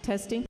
Testing.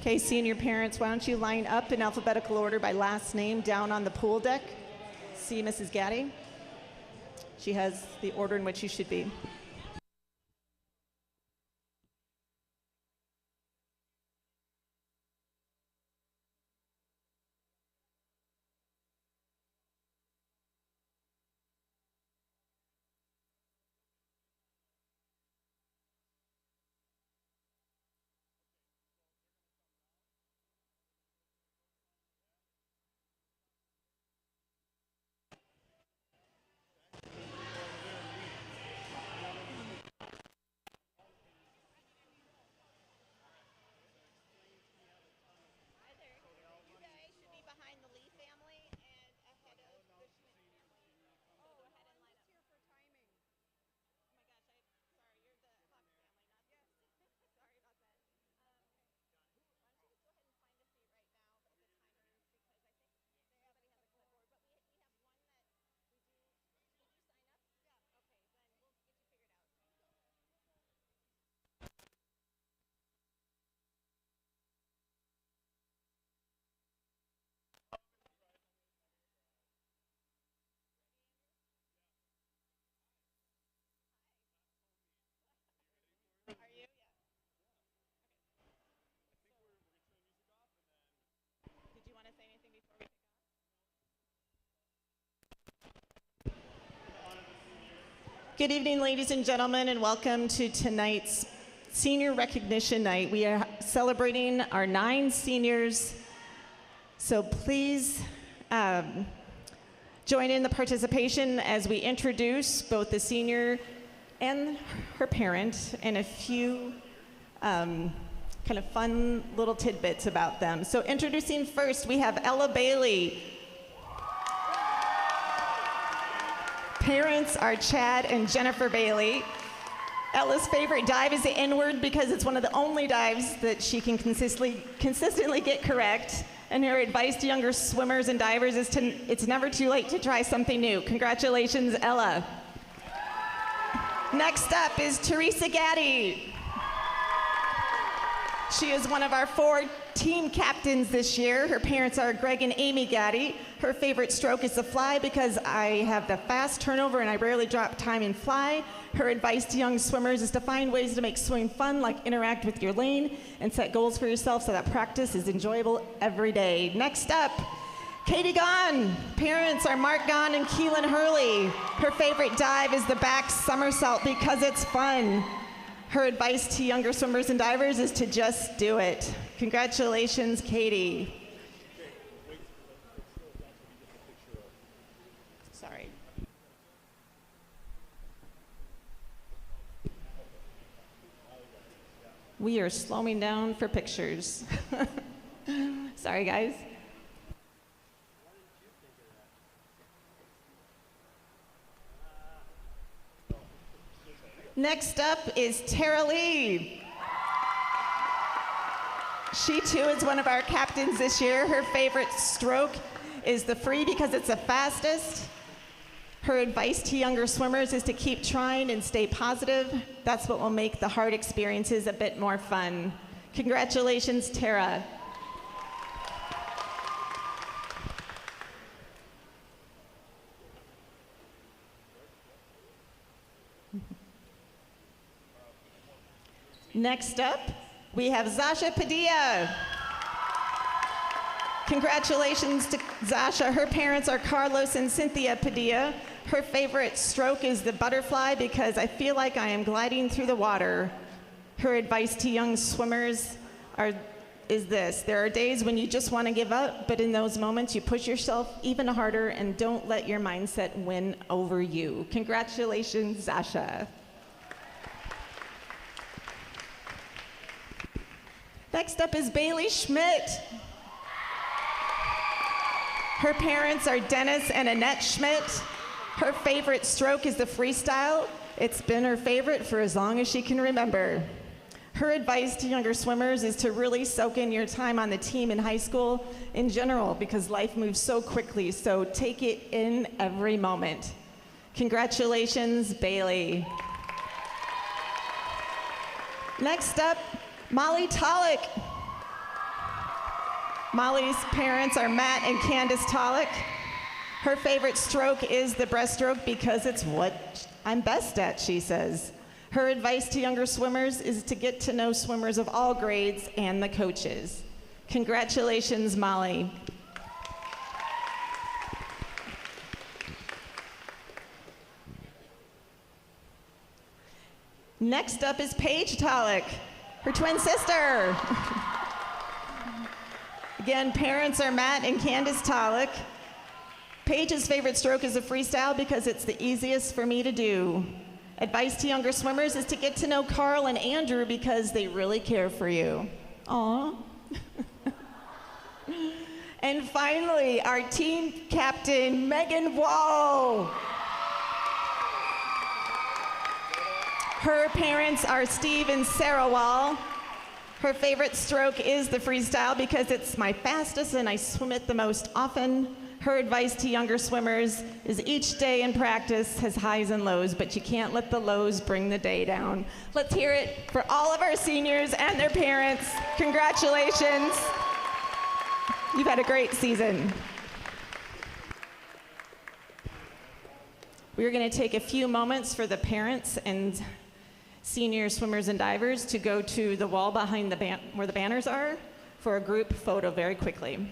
Okay, senior parents, why don't you line up in alphabetical order by last name down on the pool deck. See Mrs. Gaddy. She has the order in which you should be. Good evening, ladies and gentlemen, and welcome to tonight's Senior Recognition Night. We are celebrating our 9 seniors, so please join in the participation as we introduce both the senior and her parent and a few kind of fun little tidbits about them. So introducing first, we have Ella Bailey. Parents are Chad and Jennifer Bailey. Ella's favorite dive is the inward because it's one of the only dives that she can consistently get correct. And her advice to younger swimmers and divers is it's never too late to try something new. Congratulations, Ella. Next up is Teresa Gaddy. She is one of our 4 team captains this year. Her parents are Greg and Amy Gaddy. Her favorite stroke is the fly because I have the fast turnover and I rarely drop time in fly. Her advice to young swimmers is to find ways to make swimming fun, like interact with your lane and set goals for yourself so that practice is enjoyable every day. Next up, Katie Gahn. Parents are Mark Gahn and Keelan Hurley. Her favorite dive is the back somersault because it's fun. Her advice to younger swimmers and divers is to just do it. Congratulations, Katie. Sorry. We are slowing down for pictures. Sorry, guys. Next up is Tara Lee. She too is one of our captains this year. Her favorite stroke is the free because it's the fastest. Her advice to younger swimmers is to keep trying and stay positive. That's what will make the hard experiences a bit more fun. Congratulations, Tara. Next up, we have Zasha Padilla. Congratulations to Zasha. Her parents are Carlos and Cynthia Padilla. Her favorite stroke is the butterfly because I feel like I am gliding through the water. Her advice to young swimmers is this: there are days when you just want to give up, but in those moments you push yourself even harder and don't let your mindset win over you. Congratulations, Zasha. Next up is Bailey Schmidt. Her parents are Dennis and Annette Schmidt. Her favorite stroke is the freestyle. It's been her favorite for as long as she can remember. Her advice to younger swimmers is to really soak in your time on the team in high school in general because life moves so quickly, so take it in every moment. Congratulations, Bailey. Next up, Molly Tolick. Molly's parents are Matt and Candace Tolick. Her favorite stroke is the breaststroke because it's what I'm best at, she says. Her advice to younger swimmers is to get to know swimmers of all grades and the coaches. Congratulations, Molly. Next up is Paige Tolick, her twin sister. Again, parents are Matt and Candace Tolick. Paige's favorite stroke is a freestyle because it's the easiest for me to do. Advice to younger swimmers is to get to know Carl and Andrew because they really care for you. Aww. And finally, our team captain, Megan Wall. Her parents are Steve and Sarah Wall. Her favorite stroke is the freestyle because it's my fastest and I swim it the most often. Her advice to younger swimmers is each day in practice has highs and lows, but you can't let the lows bring the day down. Let's hear it for all of our seniors and their parents. Congratulations. You've had a great season. We're going to take a few moments for the parents and senior swimmers and divers to go to the wall behind where the banners are for a group photo very quickly.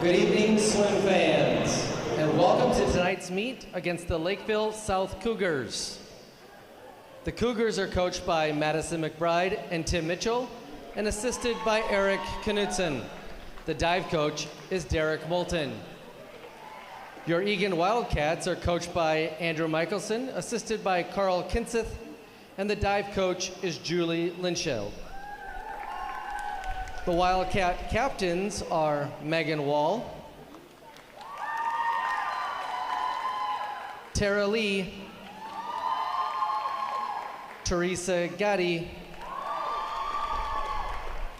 Good evening, swim fans, and welcome to tonight's meet against the Lakeville South Cougars. The Cougars are coached by Madison McBride and Tim Mitchell, and assisted by Eric Knudsen. The dive coach is Derek Moulton. Your Eagan Wildcats are coached by Andrew Michelson, assisted by Carl Kinseth, and the dive coach is Julie Linscheld. The Wildcat captains are Megan Wall, Tara Lee, Teresa Gatti,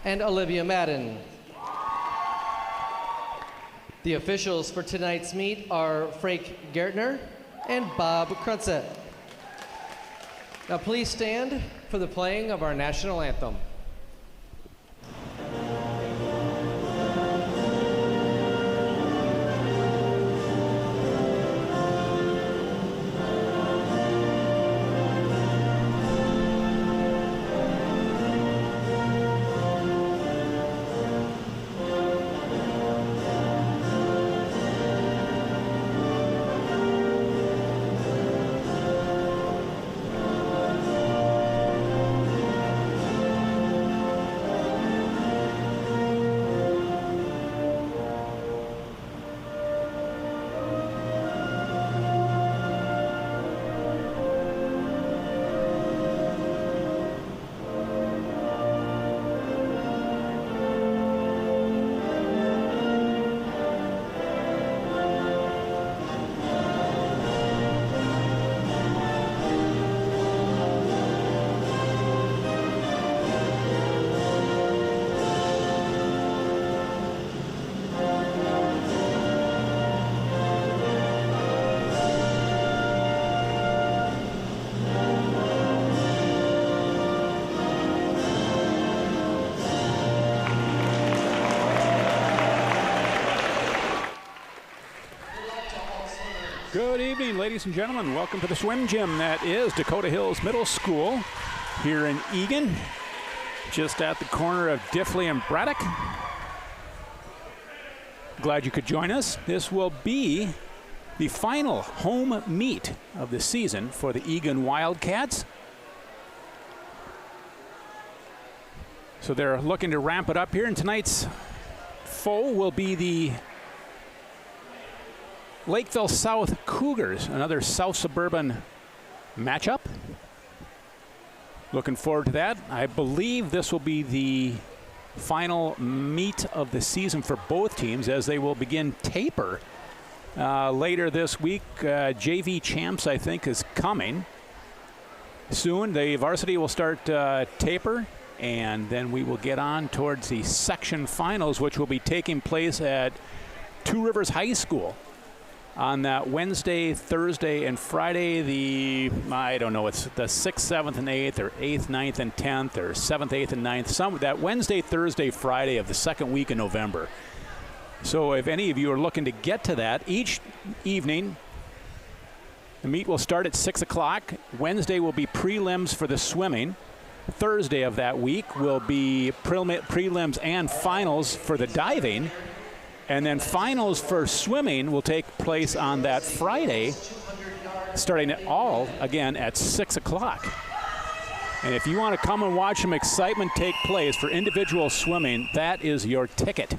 and Olivia Madden. The officials for tonight's meet are Frank Gertner and Bob Krunset. Now please stand for the playing of our national anthem. Good evening, ladies and gentlemen. Welcome to the swim gym that is Dakota Hills Middle School here in Eagan, just at the corner of Diffley and Braddock. Glad you could join us. This will be the final home meet of the season for the Eagan Wildcats. So they're looking to ramp it up here, and tonight's foe will be the Lakeville South Cougars, another South Suburban matchup. Looking forward to that. I believe this will be the final meet of the season for both teams, as they will begin taper later this week. JV champs, I think, is coming soon. The varsity will start taper, and then we will get on towards the section finals, which will be taking place at Two Rivers High School on that Wednesday, Thursday, and Friday, I don't know, it's the 6th, 7th, and 8th, or 8th, 9th, and 10th, or 7th, 8th, and 9th, that Wednesday, Thursday, Friday of the second week in November. So if any of you are looking to get to that, each evening, the meet will start at 6 o'clock. Wednesday will be prelims for the swimming. Thursday of that week will be prelims and finals for the diving. And then finals for swimming will take place on that Friday, starting again at 6 o'clock. And if you want to come and watch some excitement take place for individual swimming, that is your ticket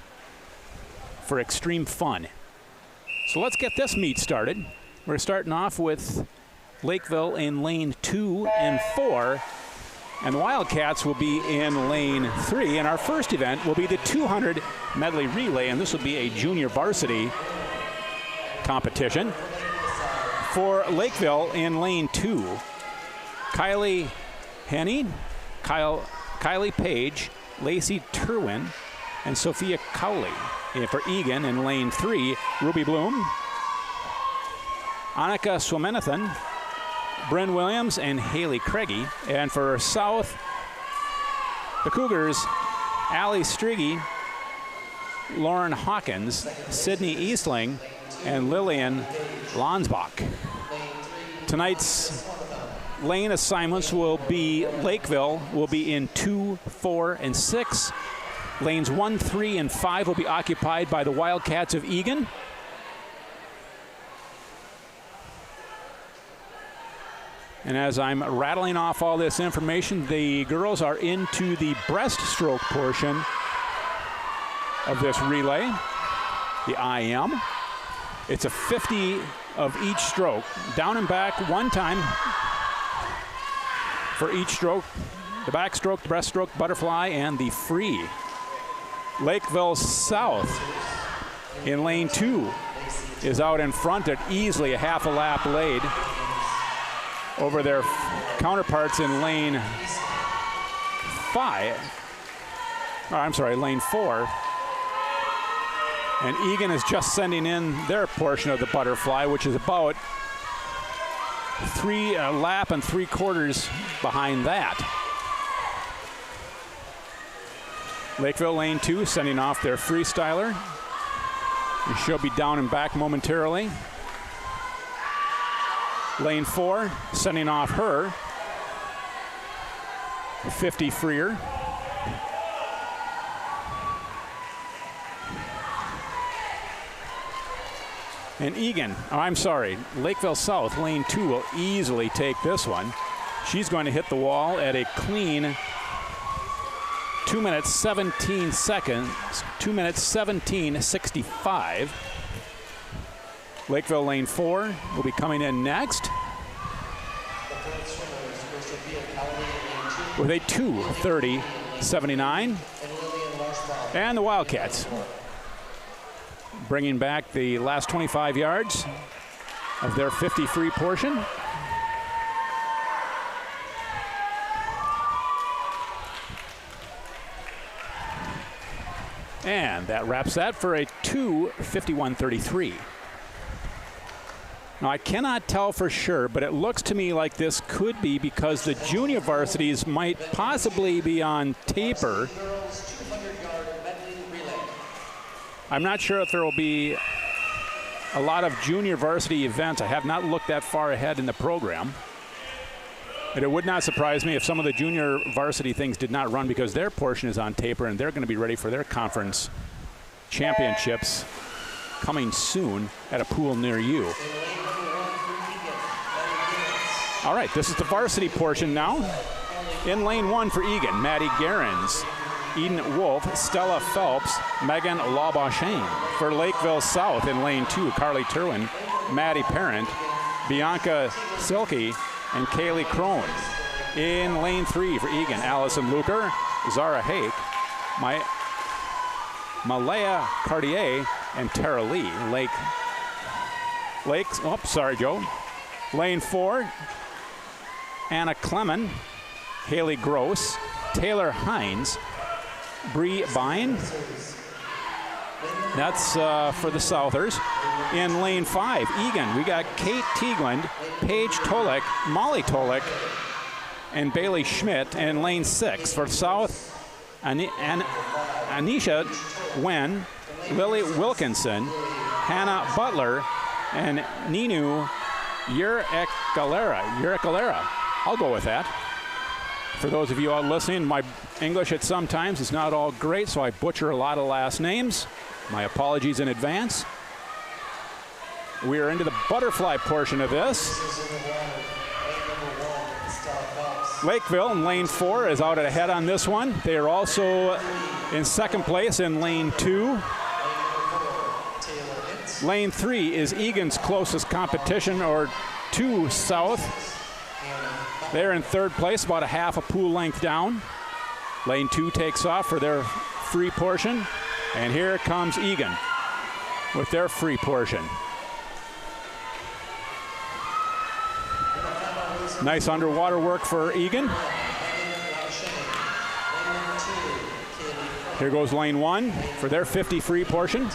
for extreme fun. So let's get this meet started. We're starting off with Lakeville in lane 2 and 4. And the Wildcats will be in lane 3. And our first event will be the 200 medley relay, and this will be a junior varsity competition. For Lakeville in lane 2, Kylie Henney, Kylie Page, Lacey Turwin, and Sophia Cowley. And for Eagan in lane 3, Ruby Bloom, Annika Swaminathan, Bryn Williams, and Haley Craigie. And for South, the Cougars, Allie Striggy, Lauren Hawkins, Sydney Eastling, and Lillian Lonsbach. Tonight's lane assignments will be Lakeville will be in 2, 4, and 6. Lanes 1, 3, and 5 will be occupied by the Wildcats of Eagan. And as I'm rattling off all this information, the girls are into the breaststroke portion of this relay, the IM. It's a 50 of each stroke. Down and back one time for each stroke. The backstroke, the breaststroke, butterfly, and the free. Lakeville South in lane 2 is out in front at easily a half a lap laid over their counterparts in lane 5. Oh, I'm sorry, lane 4. And Eagan is just sending in their portion of the butterfly, which is about a lap and 3/4 behind that. Lakeville lane 2 sending off their freestyler. And she'll be down and back momentarily. Lane 4 sending off her 50 freer. And Eagan, Lakeville South, lane 2 will easily take this one. She's going to hit the wall at a clean 2 minutes 17 seconds, 2 minutes 17:65. Lakeville lane 4 will be coming in next with a 2:30.79. And the Wildcats bringing back the last 25 yards of their 50 free portion. And that wraps that for a 2:51.33. Now, I cannot tell for sure, but it looks to me like this could be because the junior varsities might possibly be on taper. I'm not sure if there will be a lot of junior varsity events. I have not looked that far ahead in the program. And it would not surprise me if some of the junior varsity things did not run because their portion is on taper and they're going to be ready for their conference championships coming soon at a pool near you. All right, this is the varsity portion now. In lane 1 for Eagan, Maddie Gerens, Eden Wolf, Stella Phelps, Megan Labauchain. For Lakeville South in lane 2, Carly Turwin, Maddie Parent, Bianca Silke, and Kaylee Crone. In lane 3 for Eagan, Allison Luker, Zara Hake, Malaya Cartier, and Tara Lee. Lane 4, Anna Clement, Haley Gross, Taylor Hines, Bree Bine. That's for the Southers. In lane 5, Eagan, we got Kate Teagland, Paige Tolek, Molly Tolek, and Bailey Schmidt. In lane 6 for South, Anisha Wen, Lily Wilkinson, Hannah Butler, and Ninu Yurikalera. I'll go with that. For those of you out listening, my English at sometimes is not all great, so I butcher a lot of last names. My apologies in advance. We are into the butterfly portion of this. Lakeville in lane 4 is out ahead on this one. They are also in second place in lane 2. Lane 3 is Eagan's closest competition, or 2 South. They're in third place, about a half a pool length down. Lane 2 takes off for their free portion. And here comes Eagan with their free portion. Nice underwater work for Eagan. Here goes lane 1 for their 50 free portion.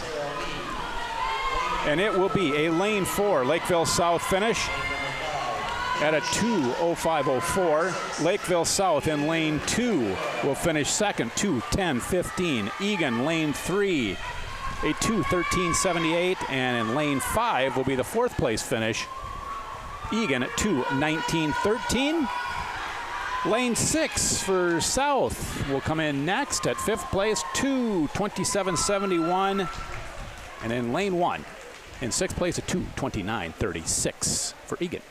And it will be a lane 4 Lakeville South finish at a 2:05.04. Lakeville South in lane 2 will finish second, 2:10.15. Eagan lane 3, a 2:13.78, and in lane 5 will be the fourth place finish. Eagan at 2:19.13. Lane 6 for South will come in next at 5th place, 2:27.71. And in lane 1 in 6th place at 2:29.36 for Eagan.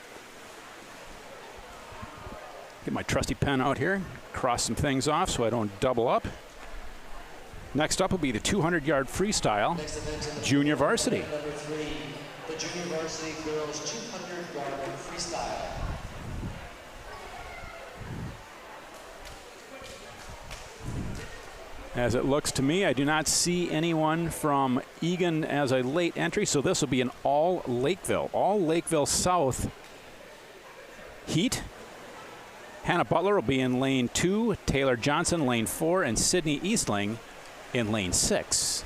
Get my trusty pen out here, cross some things off so I don't double up. Next up will be the 200-yard freestyle, junior varsity. Number 3, the junior varsity girls 200-yard freestyle. As it looks to me, I do not see anyone from Eagan as a late entry, so this will be an all Lakeville South heat. Hannah Butler will be in lane 2, Taylor Johnson lane 4, and Sydney Eastling in lane 6.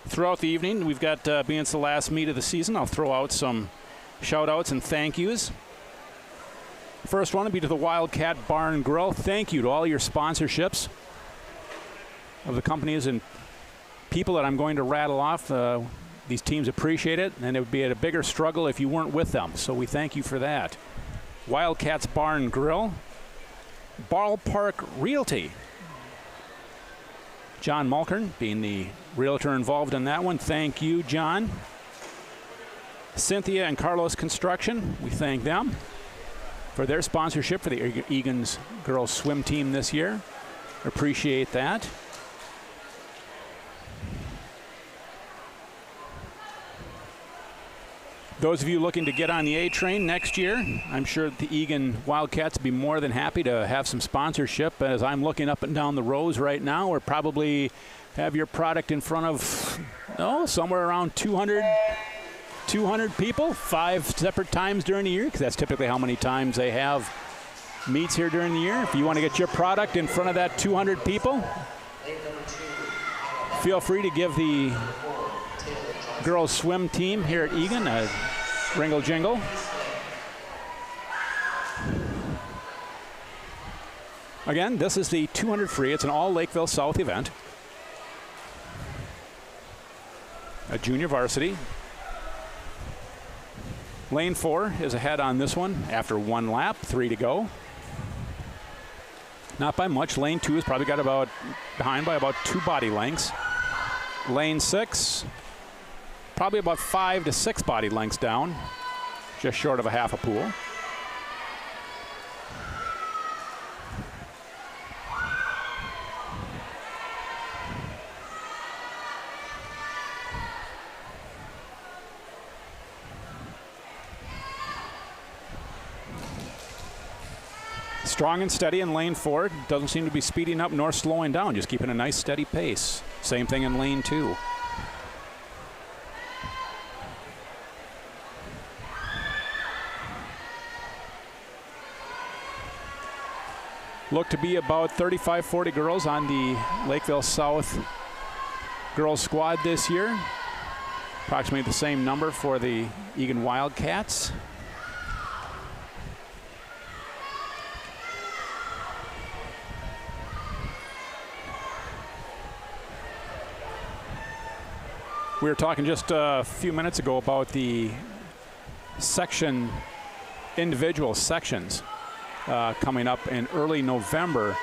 Throughout the evening, we've got, being it's the last meet of the season, I'll throw out some shout-outs and thank yous. First one will be to the Wildcat Bar and Grill. Thank you to all your sponsorships of the companies and people that I'm going to rattle off. These teams appreciate it, and it would be a bigger struggle if you weren't with them. So we thank you for that. Wildcats Bar and Grill. Ballpark Realty. John Mulkern being the realtor involved in that one. Thank you, John. Cynthia and Carlos Construction. We thank them for their sponsorship for the Egan's girls swim team this year. Appreciate that. Those of you looking to get on the A train next year, I'm sure the Eagan Wildcats will be more than happy to have some sponsorship. As I'm looking up and down the rows right now, we're probably have your product in front of, somewhere around 200 people, 5 separate times during the year, because that's typically how many times they have meets here during the year. If you want to get your product in front of that 200 people, feel free to give the girls swim team here at Eagan a ringle jingle. Again, this is the 200 free. It's an all Lakeville South event. A junior varsity. Lane 4 is ahead on this one after 1 lap, 3 to go. Not by much. Lane 2 is probably got about behind by about 2 body lengths. Lane 6, probably about 5 to 6 body lengths down, just short of a half a pool. Strong and steady in lane 4. Doesn't seem to be speeding up nor slowing down, just keeping a nice steady pace. Same thing in lane 2. Look to be about 35-40 girls on the Lakeville South girls squad this year. Approximately the same number for the Eagan Wildcats. We were talking just a few minutes ago about the individual sections coming up in early November.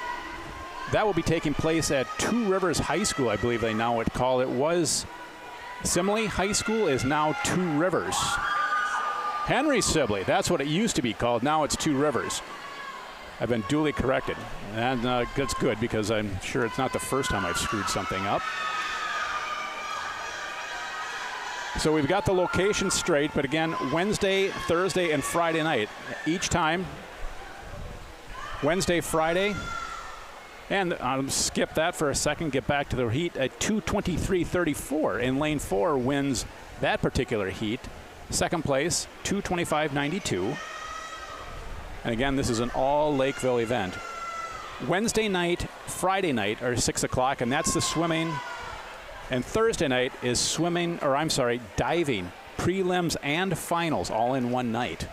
That will be taking place at Two Rivers High School, I believe they now would call it. Was Simile High School is now Two Rivers. Henry Sibley, that's what it used to be called. Now it's Two Rivers. I've been duly corrected. And that's good, because I'm sure it's not the first time I've screwed something up. So we've got the location straight, but again, Wednesday, Thursday, and Friday night. Each time, Wednesday, Friday, and I'll skip that for a second, get back to the heat at 2:23.34. In lane 4 wins that particular heat. Second place, 2:25.92. And again, this is an all Lakeville event. Wednesday night, Friday night are 6 o'clock, and that's the swimming. And Thursday night is diving, prelims and finals all in one night.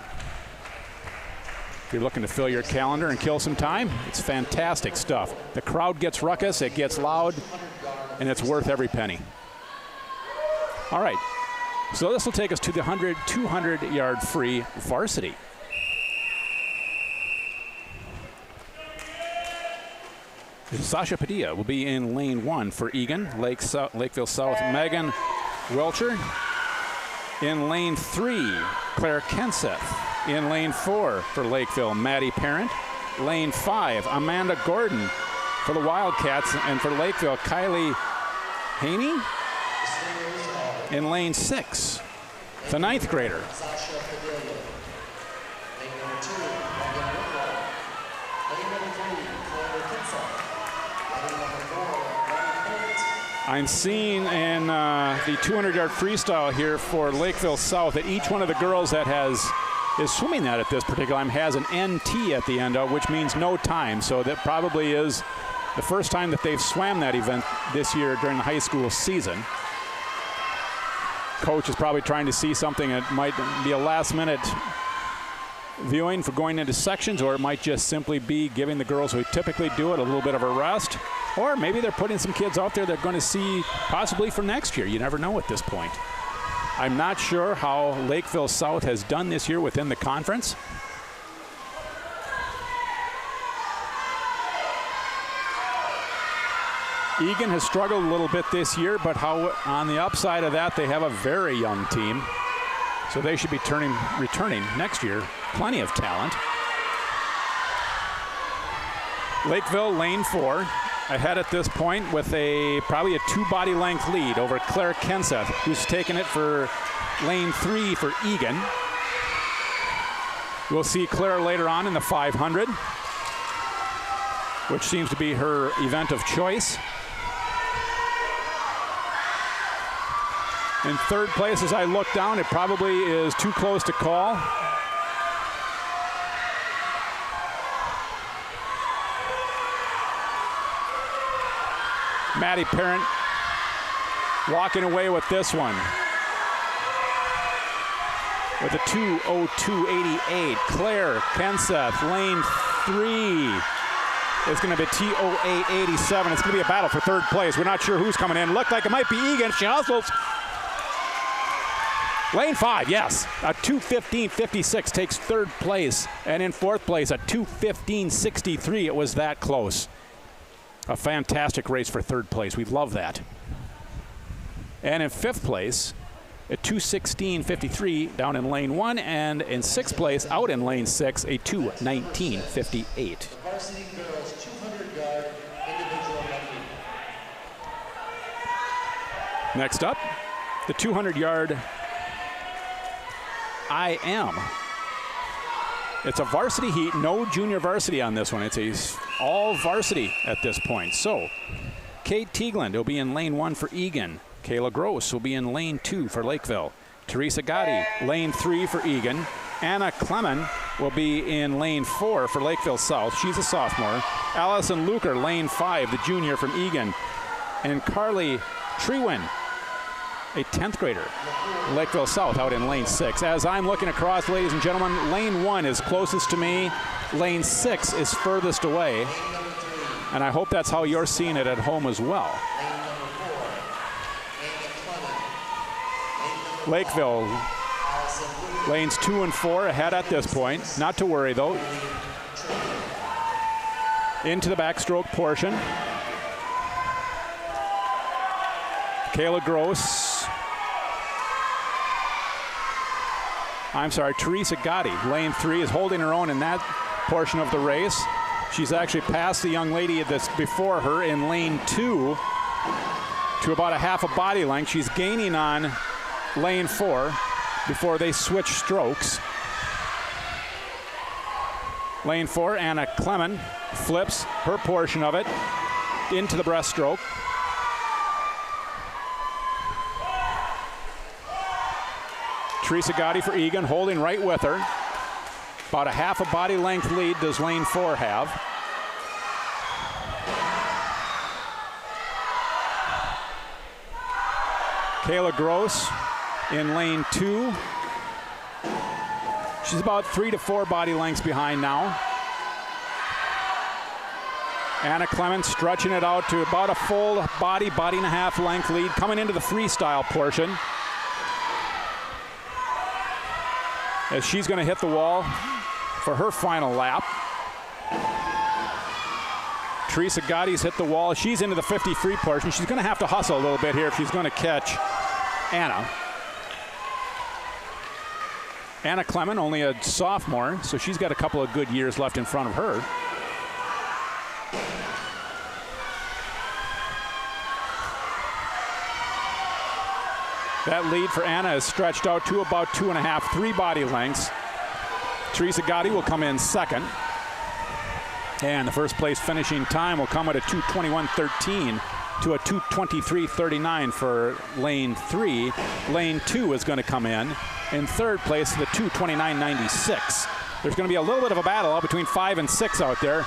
If you're looking to fill your calendar and kill some time, it's fantastic stuff. The crowd gets ruckus, it gets loud, and it's worth every penny. All right, so this will take us to the 200-yard free varsity. Sasha Padilla will be in lane 1 for Eagan. Lakeville South, Megan Welcher. In lane 3, Claire Kenseth. In lane 4 for Lakeville, Maddie Parent. Lane 5, Amanda Gordon for the Wildcats, and for Lakeville, Kylie Haney. In lane 6, the 9th grader. I'm seeing in the 200-yard freestyle here for Lakeville South that each one of the girls that is swimming that at this particular time has an NT at the end of, which means no time. So that probably is the first time that they've swam that event this year during the high school season. Coach is probably trying to see something that might be a last-minute viewing for going into sections, or it might just simply be giving the girls who typically do it a little bit of a rest. Or maybe they're putting some kids out there they're going to see possibly for next year. You never know at this point. I'm not sure how Lakeville South has done this year within the conference. Eagan has struggled a little bit this year, but on the upside of that, they have a very young team. So they should be returning next year. Plenty of talent. Lakeville, lane 4. Ahead at this point with probably a 2-body length lead over Claire Kenseth, who's taken it for lane 3 for Eagan. We'll see Claire later on in the 500, which seems to be her event of choice. In third place, as I look down, it probably is too close to call. Maddie Parent walking away with this one with a 2:02.88. Claire Kenseth, lane 3 is going to be 2:08.87. It's going to be a battle for third place. We're not sure who's coming in. Looked like it might be Eagan. She hustles. Lane 5, yes, a 2:15.56 takes third place, and in fourth place a 2:15.63. It was that close. A fantastic race for third place. We love that. And in fifth place, a 2:16.53 down in lane 1, and in sixth place, out in lane 6, a 2:19.58. Varsity girls 200-yard individual medley. Next up, the 200-yard I am. It's a varsity heat, no junior varsity on this one. It's all varsity at this point. So, Kate Teagland will be in lane 1 for Eagan. Kayla Gross will be in lane 2 for Lakeville. Teresa Gotti, lane 3 for Eagan. Anna Clement will be in lane 4 for Lakeville South. She's a sophomore. Allison Luker, lane 5, the junior from Eagan. And Carly Trewin, a 10th grader, Lakeville South, out in lane 6. As I'm looking across, ladies and gentlemen, lane 1 is closest to me. Lane 6 is furthest away. And I hope that's how you're seeing it at home as well. Lakeville, lanes 2 and 4 ahead at this point. Not to worry, though. Into the backstroke portion. Kayla Gross. Teresa Gotti, lane 3, is holding her own in that portion of the race. She's actually passed the young lady that's before her in lane 2 to about a half a body length. She's gaining on lane 4 before they switch strokes. Lane 4, Anna Clement flips her portion of it into the breaststroke. Teresa Gotti for Eagan, holding right with her. About a half a body length lead does lane 4 have. Kayla Gross in lane 2. She's about 3 to 4 body lengths behind now. Anna Clement stretching it out to about a full body and a half length lead, coming into the freestyle portion. As she's going to hit the wall for her final lap. Teresa Gotti's hit the wall. She's into the 50-free portion. She's going to have to hustle a little bit here if she's going to catch Anna. Anna Clement, only a sophomore, so she's got a couple of good years left in front of her. That lead for Anna is stretched out to about 2.5, 3 body lengths. Teresa Gotti will come in second. And the first place finishing time will come at a 2:21.13 to a 2:23.39 for lane 3. Lane 2 is going to come in third place at the 2:29.96. There's going to be a little bit of a battle between 5 and 6 out there.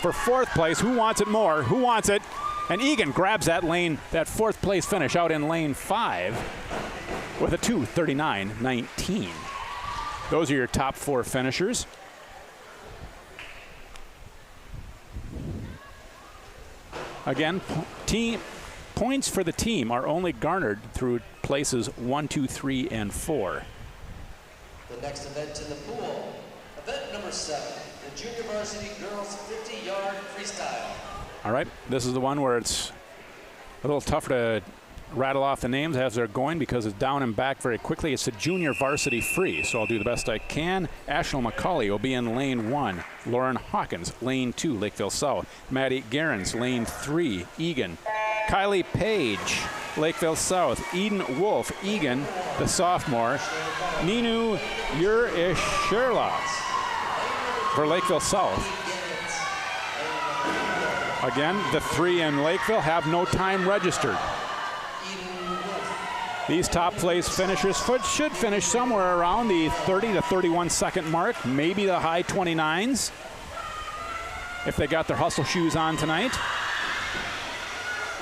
For fourth place, who wants it more? Who wants it? And Eagan grabs that fourth place finish out in lane 5 with a 2:39.19. Those are your top 4 finishers. Again, points for the team are only garnered through places 1, 2, 3, and 4. The next event in the pool, event number 7, the Junior Varsity Girls 50-yard Freestyle. All right, this is the one where it's a little tougher to rattle off the names as they're going because it's down and back very quickly. It's a junior varsity free, so I'll do the best I can. Ashley McCauley will be in lane 1. Lauren Hawkins, lane 2, Lakeville South. Maddie Gerrans, lane 3, Eagan. Kylie Page, Lakeville South. Eden Wolf, Eagan, the sophomore. Ninu Ur-Ishirla for Lakeville South. Again, the 3 in Lakeville have no time registered. These top place finishers should finish somewhere around the 30 to 31 second mark, maybe the high 29s if they got their hustle shoes on tonight.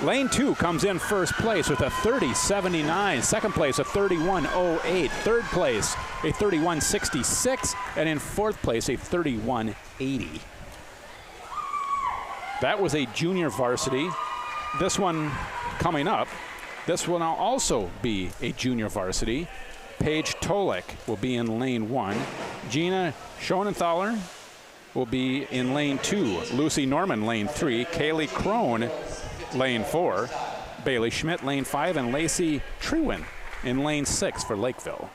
Lane 2 comes in first place with a 30.79. Second place, a 31.08. Third place, a 31.66. And in fourth place, a 31.80. That was a junior varsity. This one coming up, this will now also be a junior varsity. Paige Tolek will be in lane 1. Gina Schonenthaler will be in lane 2. Lucy Norman, lane 3. Kaylee Crone, lane 4. Bailey Schmidt, lane 5. And Lacey Trewin in lane 6 for Lakeville.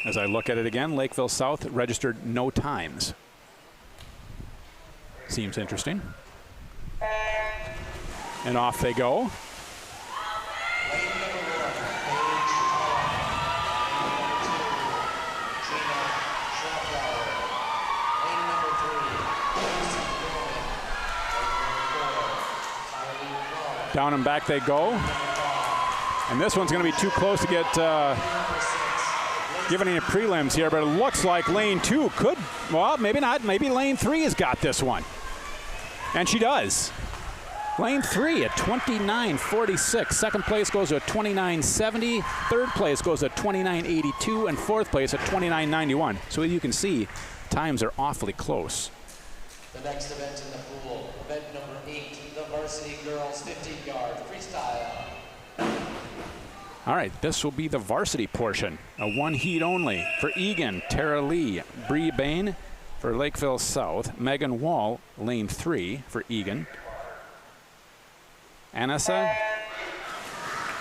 As I look at it again, Lakeville South registered no times. Seems interesting. And off they go. Down and back they go. And this one's going to be too close to get given any prelims here, but it looks like lane 2 could, well, maybe not. Maybe lane 3 has got this one. And she does. Lane 3 at 29.46. Second place goes to 29.70. Third place goes to 29.82. And fourth place at 29.91. So as you can see, times are awfully close. The next event in the pool, event number 8, the Varsity Girls 50-yard Freestyle. All right, this will be the varsity portion. A 1 heat only for Eagan, Tara Lee, Bree Bain for Lakeville South, Megan Wall, lane 3 for Eagan. Anissa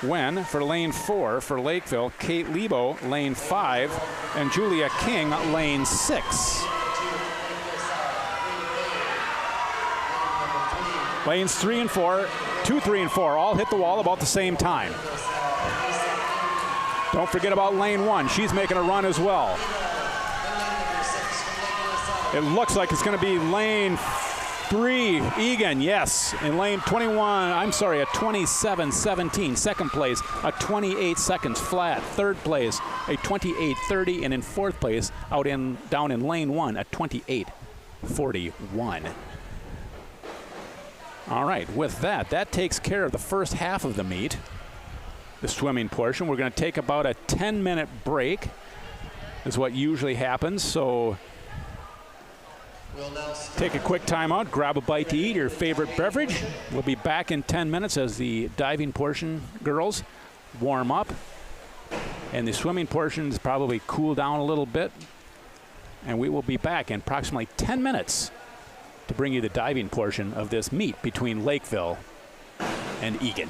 Wen for lane 4 for Lakeville, Kate Lebo, lane 5, and Julia King, lane 6. Lanes 3 and 4, 2, 3, and 4 all hit the wall about the same time. Don't forget about lane 1. She's making a run as well. It looks like it's going to be lane 3, Eagan, yes. In lane 21, I'm sorry, a 27.17. Second place, a 28 seconds flat. Third place, a 28.30. And in fourth place, down in lane 1, a 28.41. All right, with that takes care of the first half of the meet. The swimming portion. We're going to take about a 10-minute break is what usually happens. So take a quick timeout, grab a bite to eat, your favorite beverage. We'll be back in 10 minutes as the diving portion girls warm up. And the swimming portions probably cool down a little bit. and we will be back in approximately 10 minutes to bring you the diving portion of this meet between Lakeville and Eagan.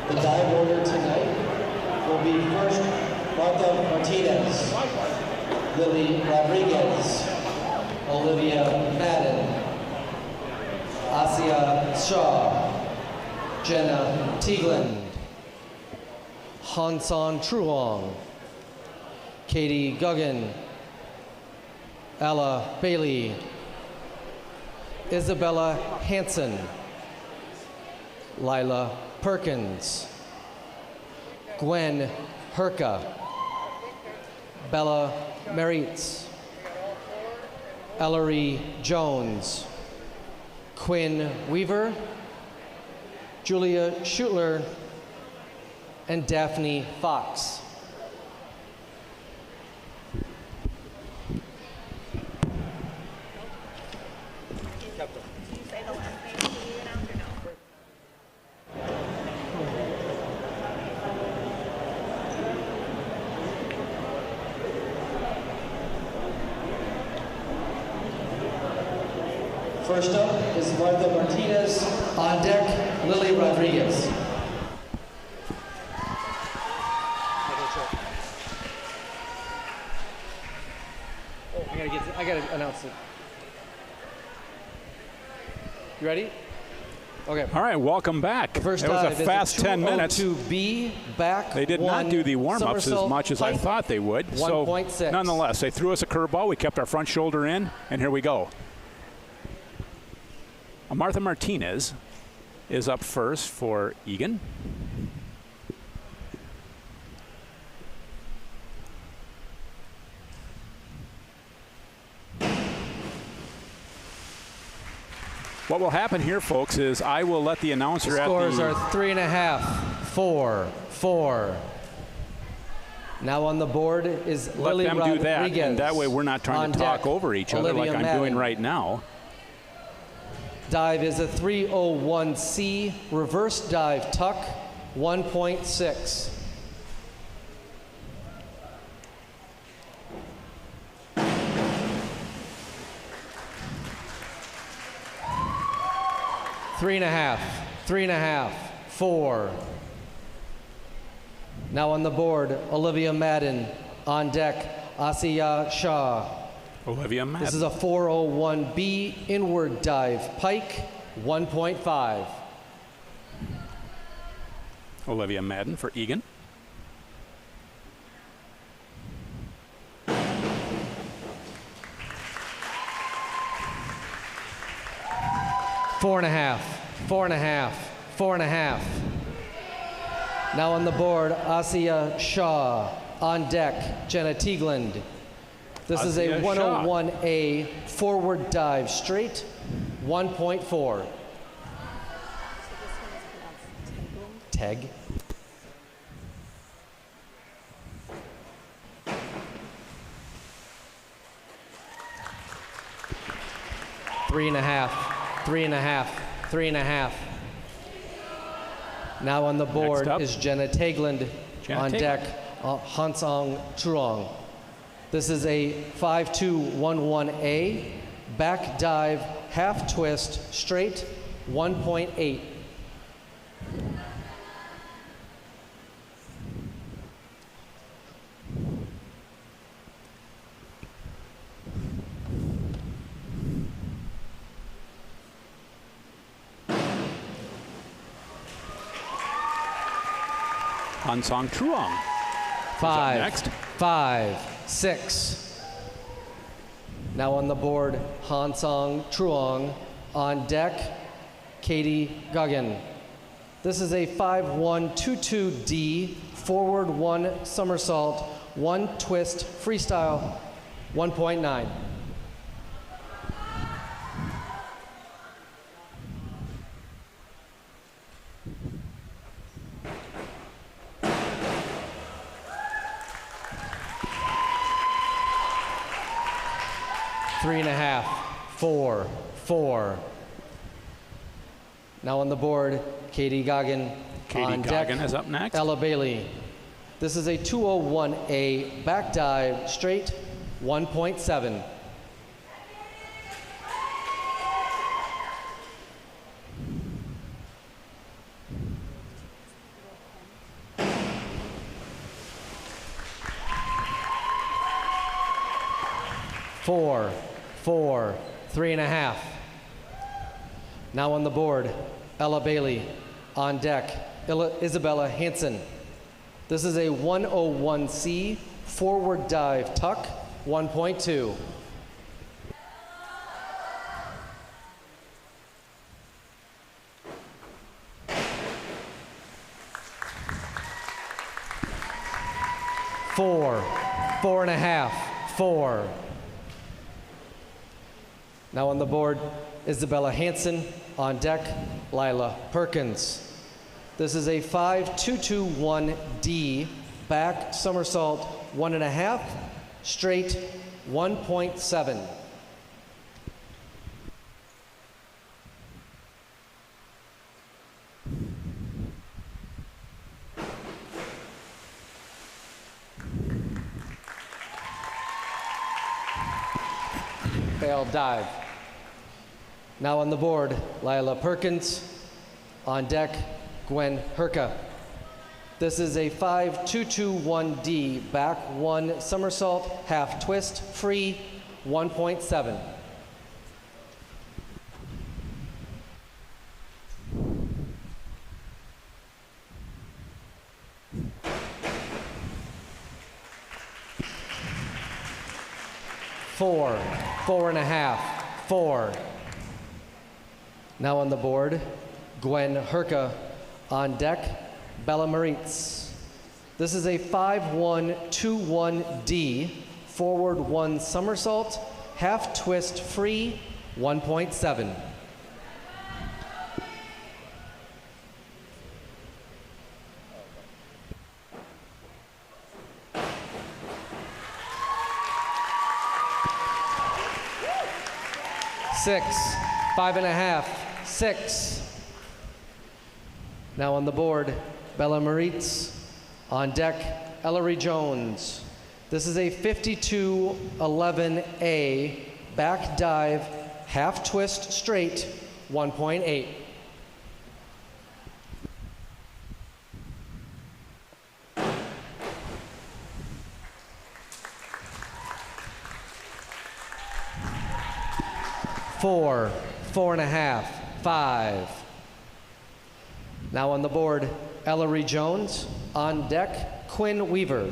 The dive order tonight will be first Martha Martinez, Lily Rodriguez, Olivia Madden, Asia Shaw, Jenna Teagland, Hansan Truong, Katie Guggen, Ella Bailey, Isabella Hansen, Lila Perkins, Gwen Herka, Bella Meritz, Ellery Jones, Quinn Weaver, Julia Schutler, and Daphne Fox. First up is Martha Martinez. On deck, Lily Rodriguez. I gotta announce it. You ready? Okay. All right, welcome back. First it was dive a fast is 10 minutes. 202B back. They did not do the warm-ups as much as I thought they would. 1.6. So nonetheless, they threw us a curveball. We kept our front shoulder in, and here we go. Martha Martinez is up first for Eagan. What will happen here, folks, is I will let the announcer The scores are 3.5, 4, 4. Now on the board is Lily let them do that, Rodriguez. and that way we're not trying to talk over each other like I'm doing right now. Dive is a 301C, reverse dive tuck, 1.6. Three and a half, 4. Now on the board, Olivia Madden. On deck, Asiya Shah. Olivia Madden. This is a 401B inward dive pike, 1.5. Olivia Madden for Eagan. Four and a half. Now on the board, Asiya Shah. On deck, Jenna Teagland. This is a 101A forward dive straight, 1.4. Teg. Three and a half. Now on the board is Jenna Teagland. On deck, Hansong Truong. This is a 5211A back dive half twist straight, 1.8. Hansong Truong. 5, 6. Now on the board, Hansong Truong. On deck, Katie Guggin. This is a 5122D forward 1 somersault, 1 twist freestyle, 1.9. Three and a half, 4. Now on the board, Katie Goggin. On deck, Goggin is up next. Ella Bailey. This is a 201A back dive straight, 1.7. Four, 3 and a half. Now on the board, Ella Bailey. On deck, Isabella Hansen. This is a 101C forward dive tuck, 1.2. Four and a half, 4. Now on the board, Isabella Hansen. On deck, Lila Perkins. This is a 5221D back somersault, 1.5, straight, 1.7. Failed dive. Now on the board, Lila Perkins. On deck, Gwen Herka. This is a 5221D back 1 somersault, half twist, free, 1.7. 4, 4.5, 4. Now on the board, Gwen Herka. On deck, Bella Maritz. This is a 5-1-2-1-D, forward 1 somersault, half twist free, 1.7. Six, 5.5, 6. Now on the board, Bella Maritz. On deck, Ellery Jones. This is a 52-11A, back dive, half twist straight, 1.8. Four, 4.5, 5. Now on the board, Ellery Jones. On deck, Quinn Weaver.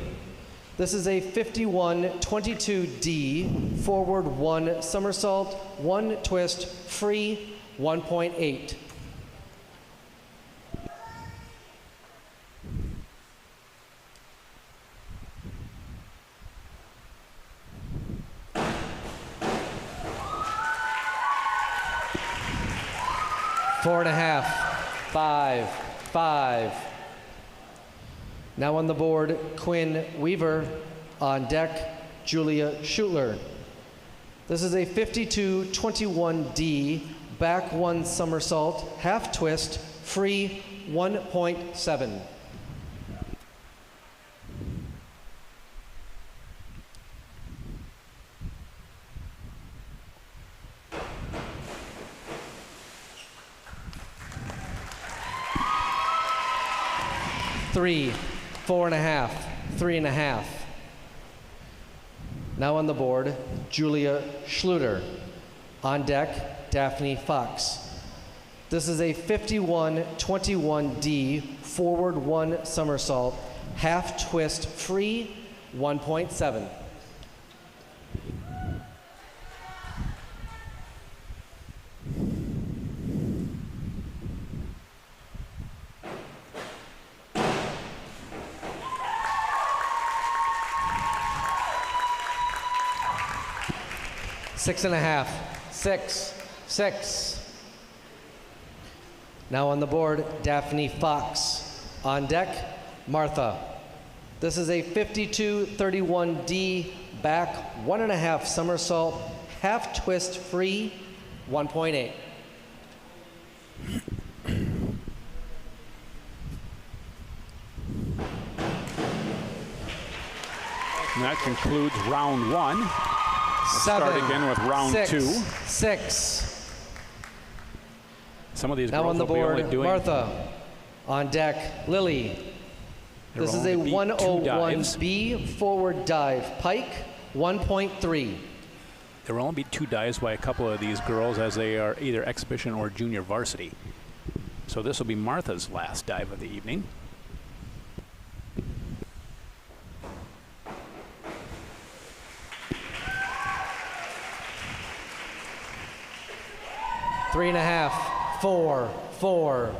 This is a 51-22D, forward 1 somersault, 1 twist, free, 1.8. Four and a half, 5, 5. Now on the board, Quinn Weaver. On deck, Julia Schutler. This is a 52-21D, back 1 somersault, half twist, free, 1.7. Three, 4.5, 3.5. Now on the board, Julia Schluter. On deck, Daphne Fox. This is a 51-21D, forward 1 somersault, half twist free, 1.7. Six and a half, 6, 6. Now on the board, Daphne Fox. On deck, Martha. This is a 52-31D, back 1.5 somersault, half twist free, 1.8. And that concludes round 1. Seven, start again with round 2. 6. Some of these now girls on the will be board, only doing Martha. On deck, Lily. This is a 101B forward dive, pike, 1.3. There will only be 2 dives by a couple of these girls as they are either exhibition or junior varsity. So this will be Martha's last dive of the evening. Three and a half, 4, 4.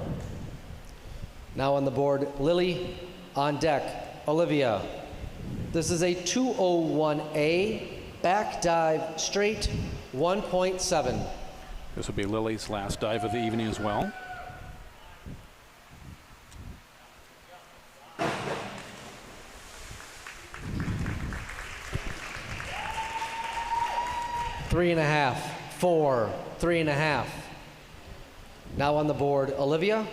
Now on the board, Lily. On deck, Olivia. This is a 201A, back dive, straight, 1.7. This will be Lily's last dive of the evening as well. Three and a half, 4, 3.5. Now on the board, Olivia.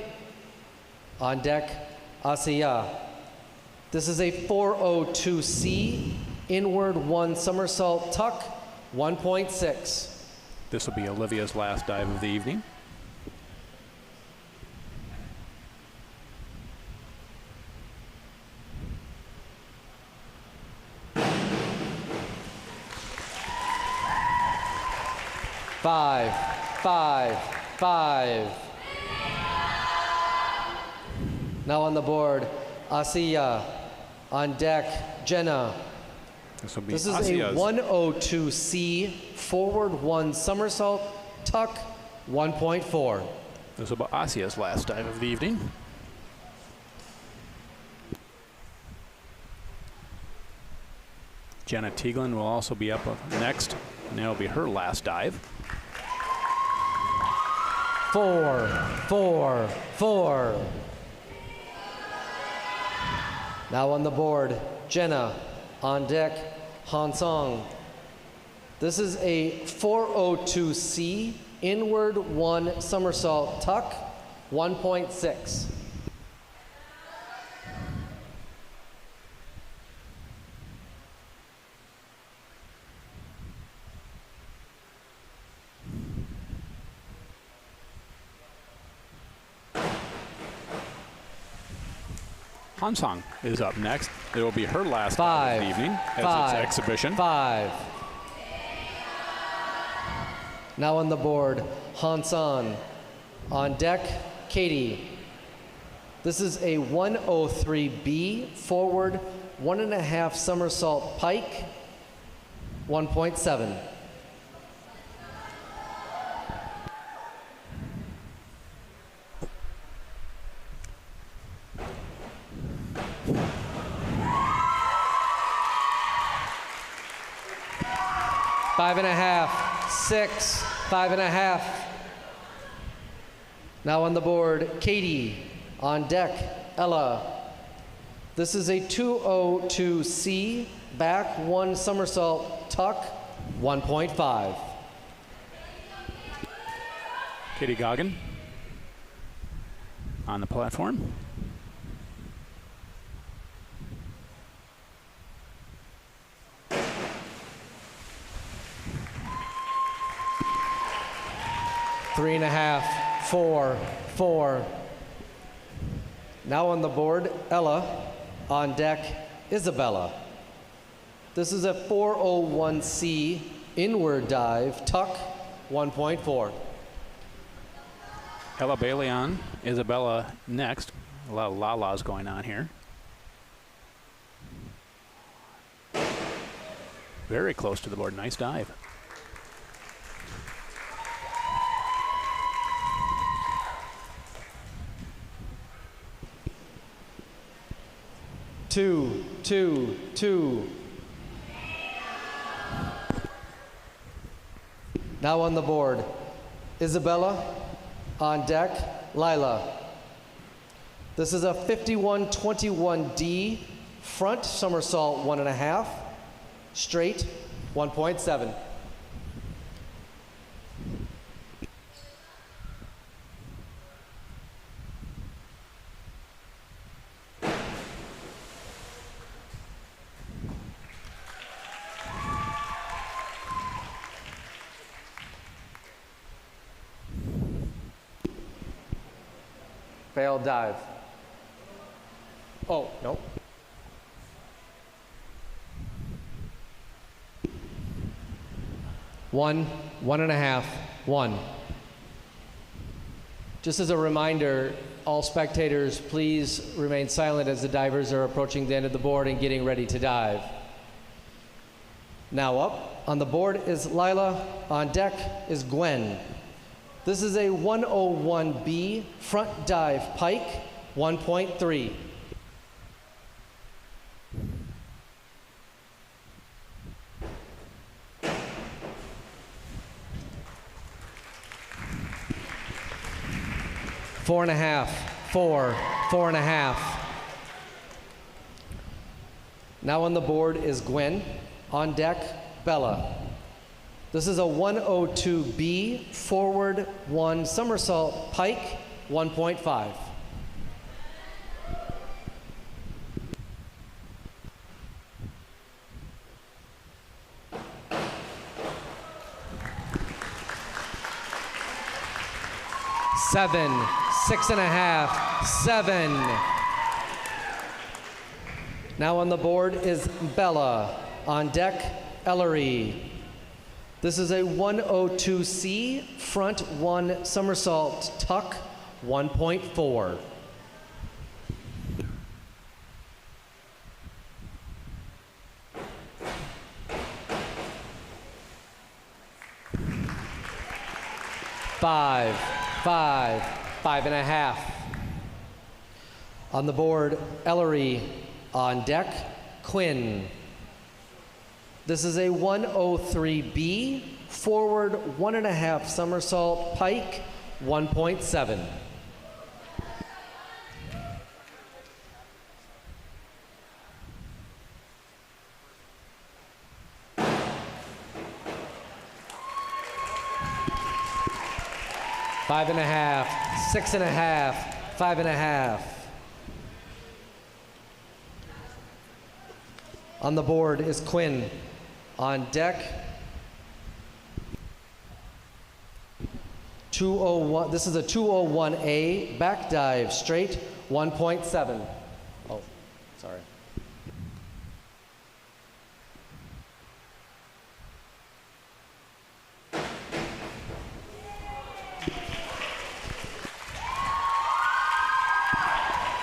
On deck, Asiya. This is a 402C, inward 1 somersault tuck, 1.6. This will be Olivia's last dive of the evening. Five, 5, 5. Now on the board, Asiya. On deck, Jenna. This will be This is Asia's. a 102C forward 1 somersault tuck 1.4. This will be Asia's last dive of the evening. Jenna Teaglin will also be up next, and that'll be her last dive. 4, 4, 4. Now on the board, Jenna. On deck, Han Song. This is a 402C inward 1 somersault tuck 1.6. Hansong is up next. It will be her last 5 of the evening as five, its exhibition. 5. Now on the board, Hansan. On deck, Katie. This is a 103B forward 1.5 somersault pike 1.7. Five and a half, 6, 5.5. Now on the board, Katie. On deck, Ella. This is a 202C back 1 somersault tuck 1.5. Katie Goggin on the platform. Three and a half, 4, 4. Now on the board, Ella. On deck, Isabella. This is a 401C inward dive, tuck 1.4. Ella Bailey on, Isabella next. A lot of la-las going on here. Very close to the board, nice dive. Two, 2, 2. Now on the board, Isabella. On deck, Lila. This is a 51-21D front somersault 1.5, straight 1.7. Failed dive. Oh, no. One, 1.5, 1. Just as a reminder, all spectators, please remain silent as the divers are approaching the end of the board and getting ready to dive. Now up on the board is Lila. On deck is Gwen. This is a 101B front dive pike 1.3. Four and a half, 4, 4.5. Now on the board is Gwen. On deck, Bella. This is a 102B forward 1 somersault pike 1.5. Seven, 6.5, 7. Now on the board is Bella. On deck, Ellery. This is a 102C front 1 somersault tuck 1.4. 5, 5, 5.5. On the board, Ellery. On deck, Quinn. This is a 103B, forward 1.5 somersault, pike, 1.7. Five and a half, 6.5, 5.5. On the board is Quinn. On deck, 201. This is a 201A back dive straight, 1.7. Oh, sorry.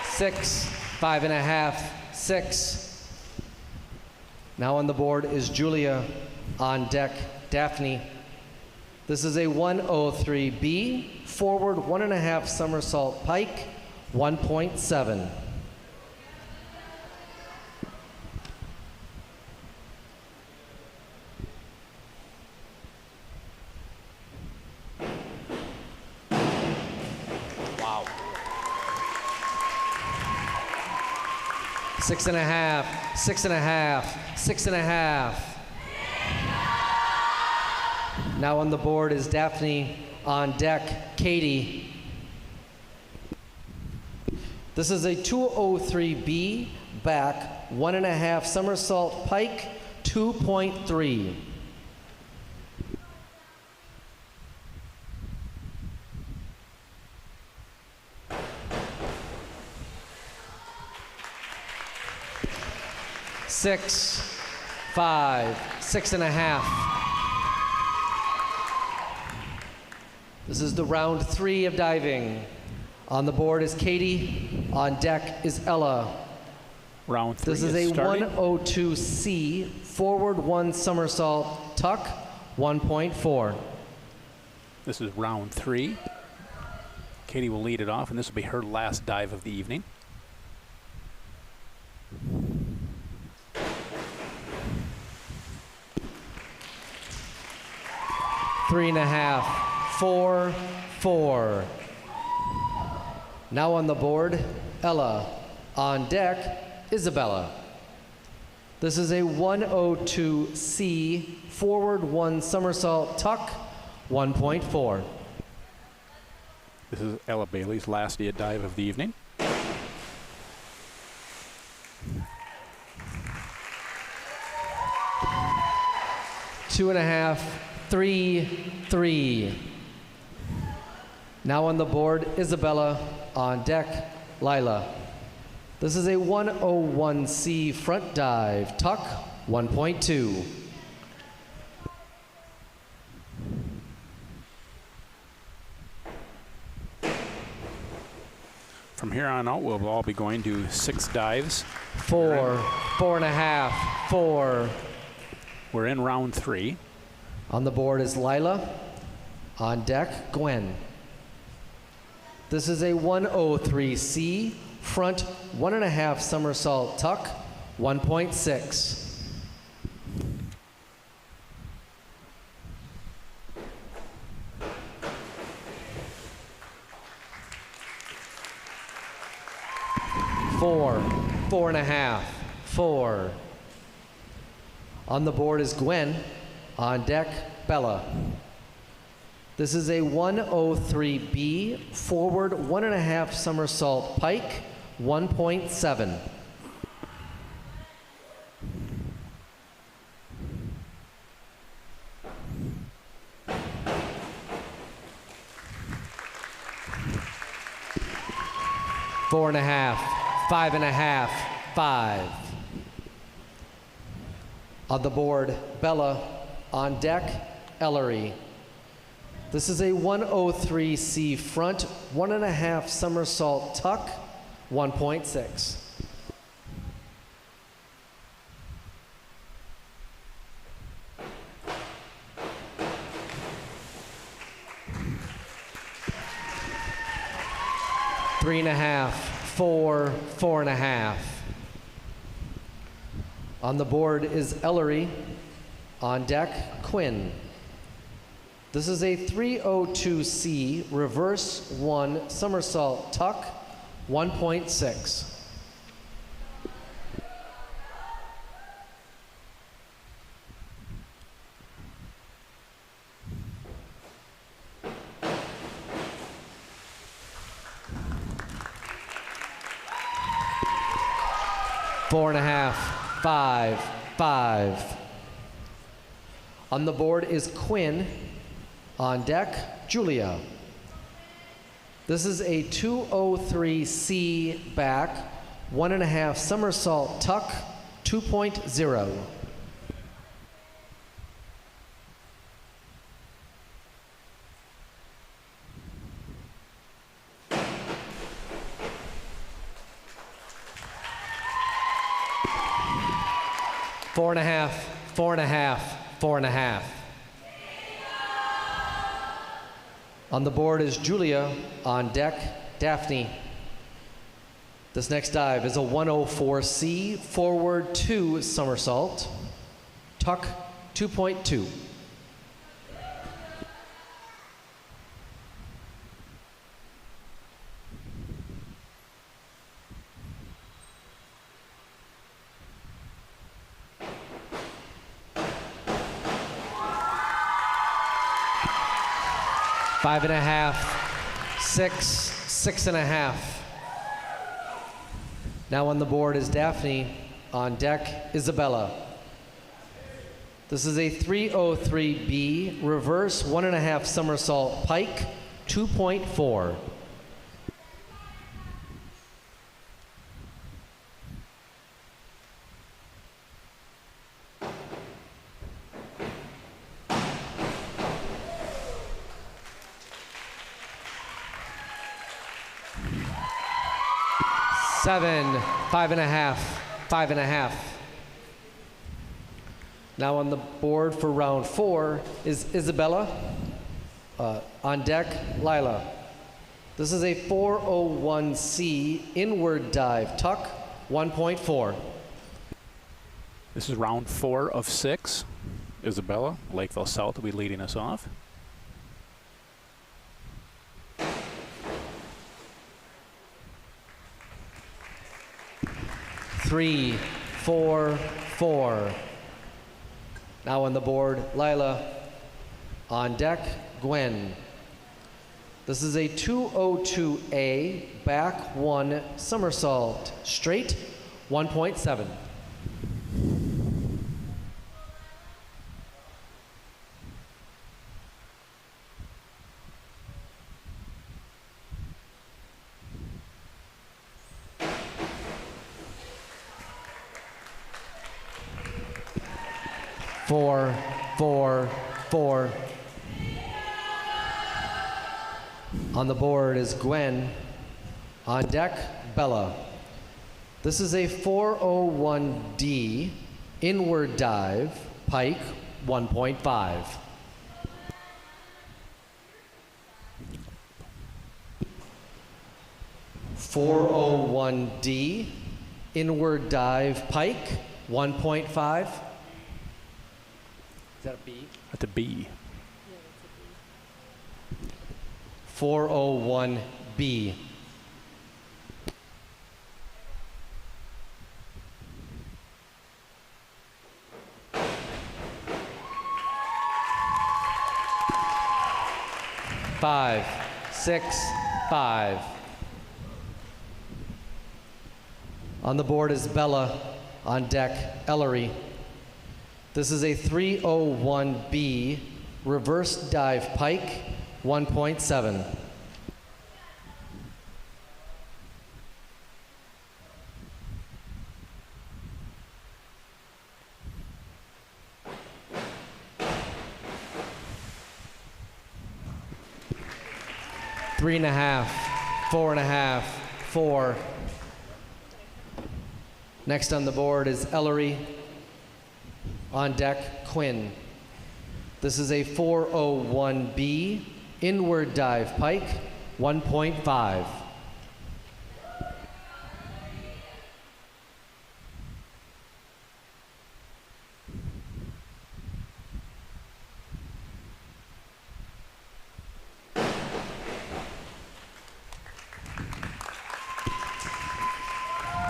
Six, 5.5, 6. Now on the board is Julia. On deck, Daphne. This is a 103B, forward 1.5 somersault pike, 1.7. Wow. 6.5, 6.5, 6.5. Now on the board is Daphne. On deck, Katie. This is a 203B, back 1.5 somersault pike, 2.3. Six, 5, 6.5. This is the round 3 of diving. On the board is Katie. On deck is Ella. Round 3 This is a starting. 102C, forward 1 somersault, tuck, 1.4. This is round 3. Katie will lead it off, and this will be her last dive of the evening. Three and a half. 4, 4. Now on the board, Ella. On deck, Isabella. This is a 102C, forward 1 somersault, tuck, 1.4. This is Ella Bailey's last dive of the evening. Two and a half, 3, 3. Now on the board, Isabella. On deck, Lila. This is a 101C front dive, tuck, 1.2. From here on out, we'll all be going to 6 dives. 4, 4.5, 4. We're in round 3. On the board is Lila. On deck, Gwen. This is a 103C, front 1.5 somersault tuck, 1.6. Four, 4.5, 4. On the board is Gwen. On deck, Bella. This is a 103B, forward 1.5 somersault pike, 1.7. Four and a half, 5.5, 5. On the board, Bella. On deck, Ellery. This is a 103C front, 1.5 somersault tuck, 1.6. 3.5, 4, 4.5. On the board is Ellery. On deck, Quinn. This is a 302C reverse 1 somersault tuck, 1.6. Four and a half, 5, 5. On the board is Quinn. On deck, Julia. This is a 203C back, 1.5 somersault tuck, 2.0. Four and a half, 4.5, 4.5. On the board is Julia. On deck, Daphne. This next dive is a 104C forward 2 somersault, tuck 2.2. Five and a half, 6, 6.5. Now on the board is Daphne. On deck, Isabella. This is a 303B reverse 1.5 somersault pike, 2.4. Seven, 5.5, 5.5. Now on the board for round 4 is Isabella. On deck, Lila. This is a 401C inward dive tuck, 1.4. This is round 4 of 6. Isabella, Lakeville South will be leading us off. 3, 4, 4. Now on the board, Lila. On deck, Gwen. This is a 202A back 1 somersault straight, 1.7. Four, 4, 4. On the board is Gwen. On deck, Bella. This is a 401D inward dive, pike, 1.5. .401D inward dive, pike, 1.5. Is that a B? That's a B. 401B. Five, 6, 5. On the board is Bella. On deck, Ellery. This is a 301B reverse dive pike, 1.7. Three and a half, 4.5, 4. Next on the board is Ellery. On deck, Quinn. This is a 401B inward dive pike, 1.5.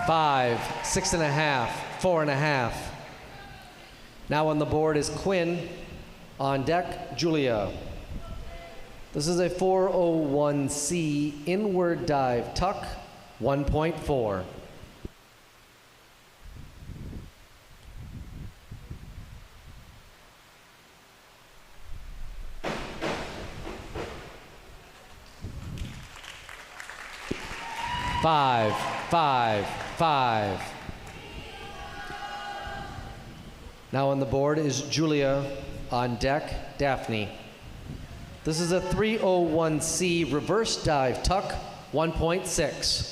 5, 6.5, 4.5. Now on the board is Quinn. On deck, Julia. This is a 401C inward dive tuck, 1.4. Five, 5, 5. Now on the board is Julia. On deck, Daphne. This is a 301C reverse dive tuck, 1.6.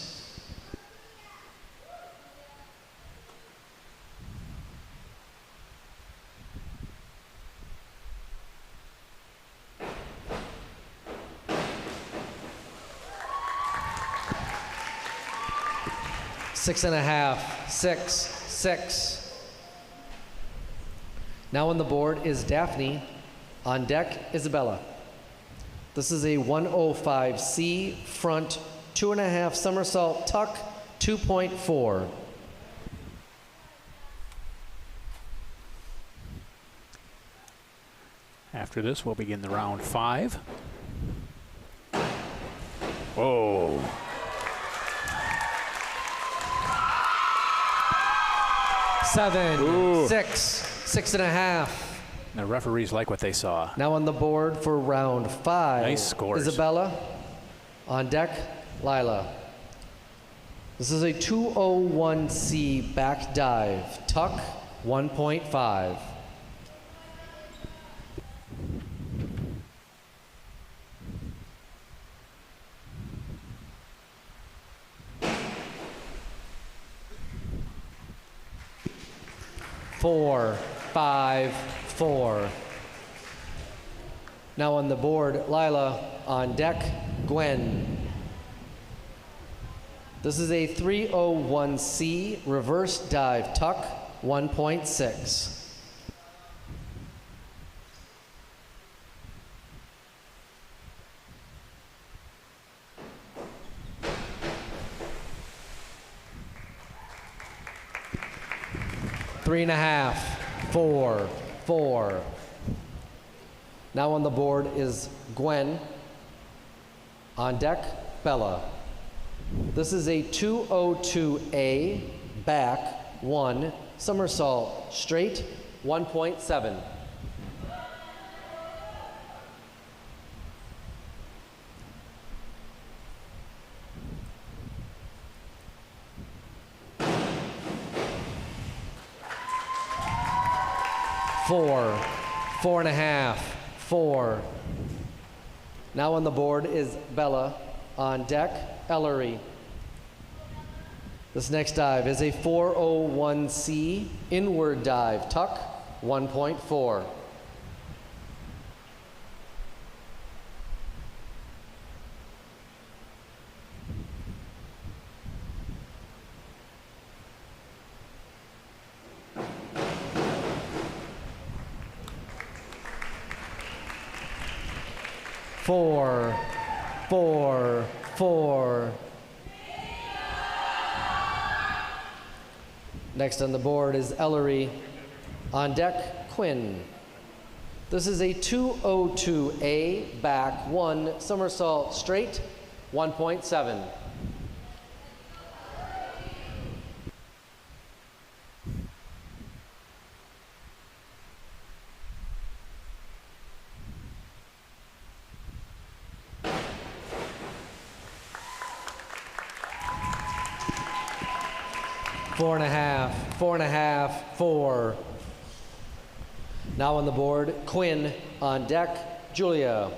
Six and a half, 6, 6. Now on the board is Daphne. On deck, Isabella. This is a 105C front 2.5 somersault tuck, 2.4. After this, we'll begin the round 5. Whoa. Seven, Ooh. 6, 6.5. The referees like what they saw. Now on the board for round 5. Nice scores. Isabella. On deck, Lila. This is a 201C back dive, tuck, 1.5. Four, 5, 4. Now on the board, Lila. On deck, Gwen. This is a 301C reverse dive tuck, 1.6. Three and a half, 4, 4. Now on the board is Gwen. On deck, Bella. This is a 202A back 1 somersault straight, 1.7. Four, 4.5, 4. Now on the board is Bella. On deck, Ellery. This next dive is a 401C inward dive tuck, 1.4. Four, 4, 4. Next on the board is Ellery. On deck, Quinn. This is a 202A back 1 somersault straight, 1.7. Four and a half, 4. Now on the board, Quinn. On deck, Julia.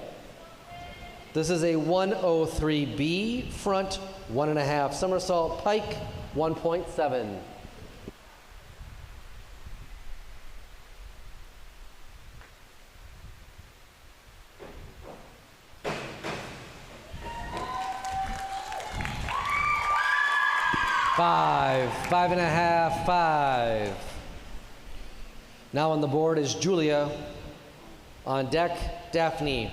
This is a 103B front 1.5 somersault pike, 1.7. Five and a half, 5. Now on the board is Julia. On deck, Daphne.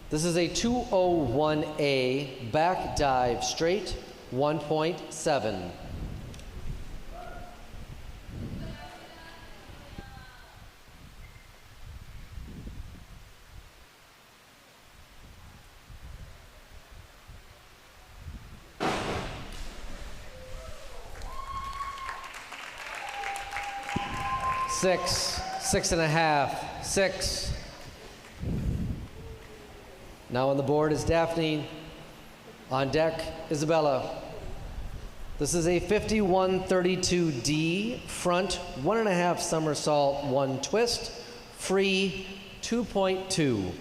This is a 201A back dive straight, 1.7. Six and a half, 6. Now on the board is Daphne. On deck, Isabella. This is a 51-32D, front 1.5 somersault, 1 twist, free 2.2.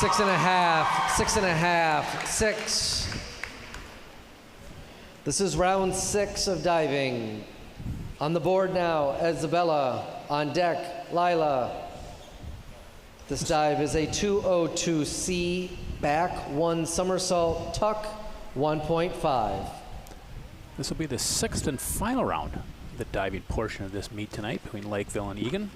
Six and a half, 6. This is round 6 of diving. On the board now, Isabella. On deck, Lila. This dive is a 202C, back 1 somersault, tuck 1.5. This will be the 6th and final round of the diving portion of this meet tonight between Lakeville and Eagan.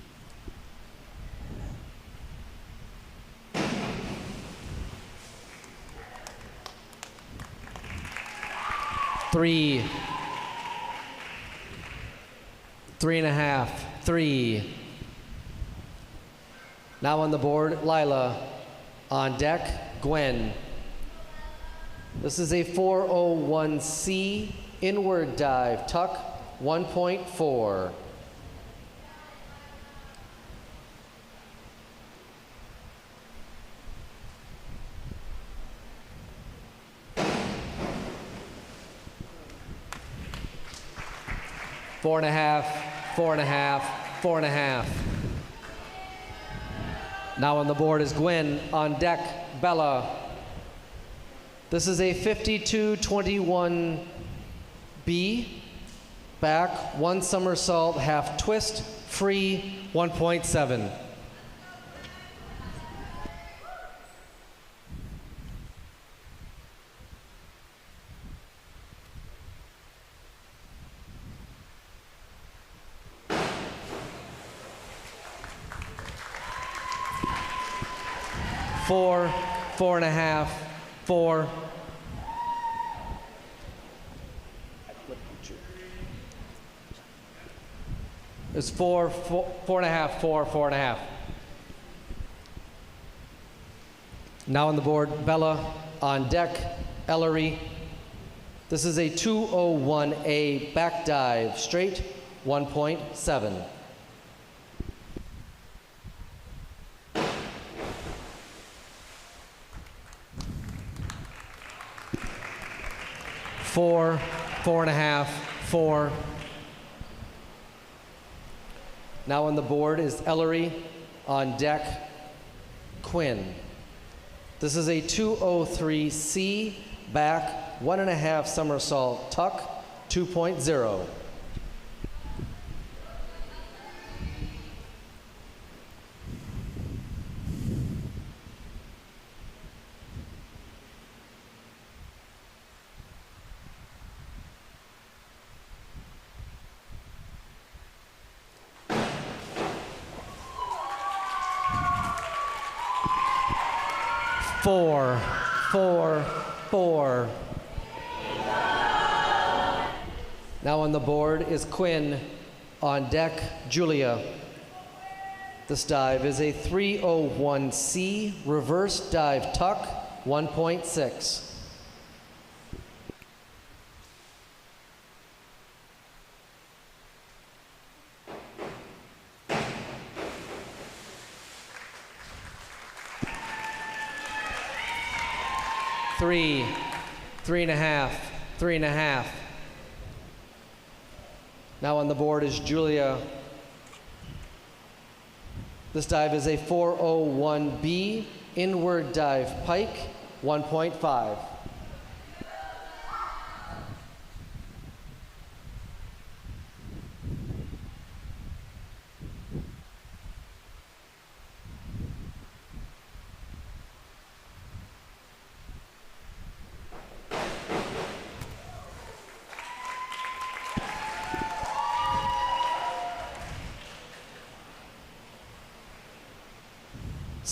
Three and a half, 3. Now on the board, Lila. On deck, Gwen. This is a 401C, inward dive, tuck 1.4. Four and a half. Now on the board is Gwen. On deck, Bella. This is a 52-21B, back 1 somersault, half twist, free 1.7. Four and a half, 4. It's 4 and a half, 4 and a half. Now on the board, Bella. On deck, Ellery. This is a 201A back dive, straight 1.7. Four and a half, 4. Now on the board is Ellery. On deck, Quinn. This is a 203C, back 1.5 somersault, tuck 2.0. Four. Now on the board is Quinn. On deck, Julia. This dive is a 301C, reverse dive tuck, 1.6. Three and a half. Now on the board is Julia. This dive is a 401B, inward dive pike, 1.5.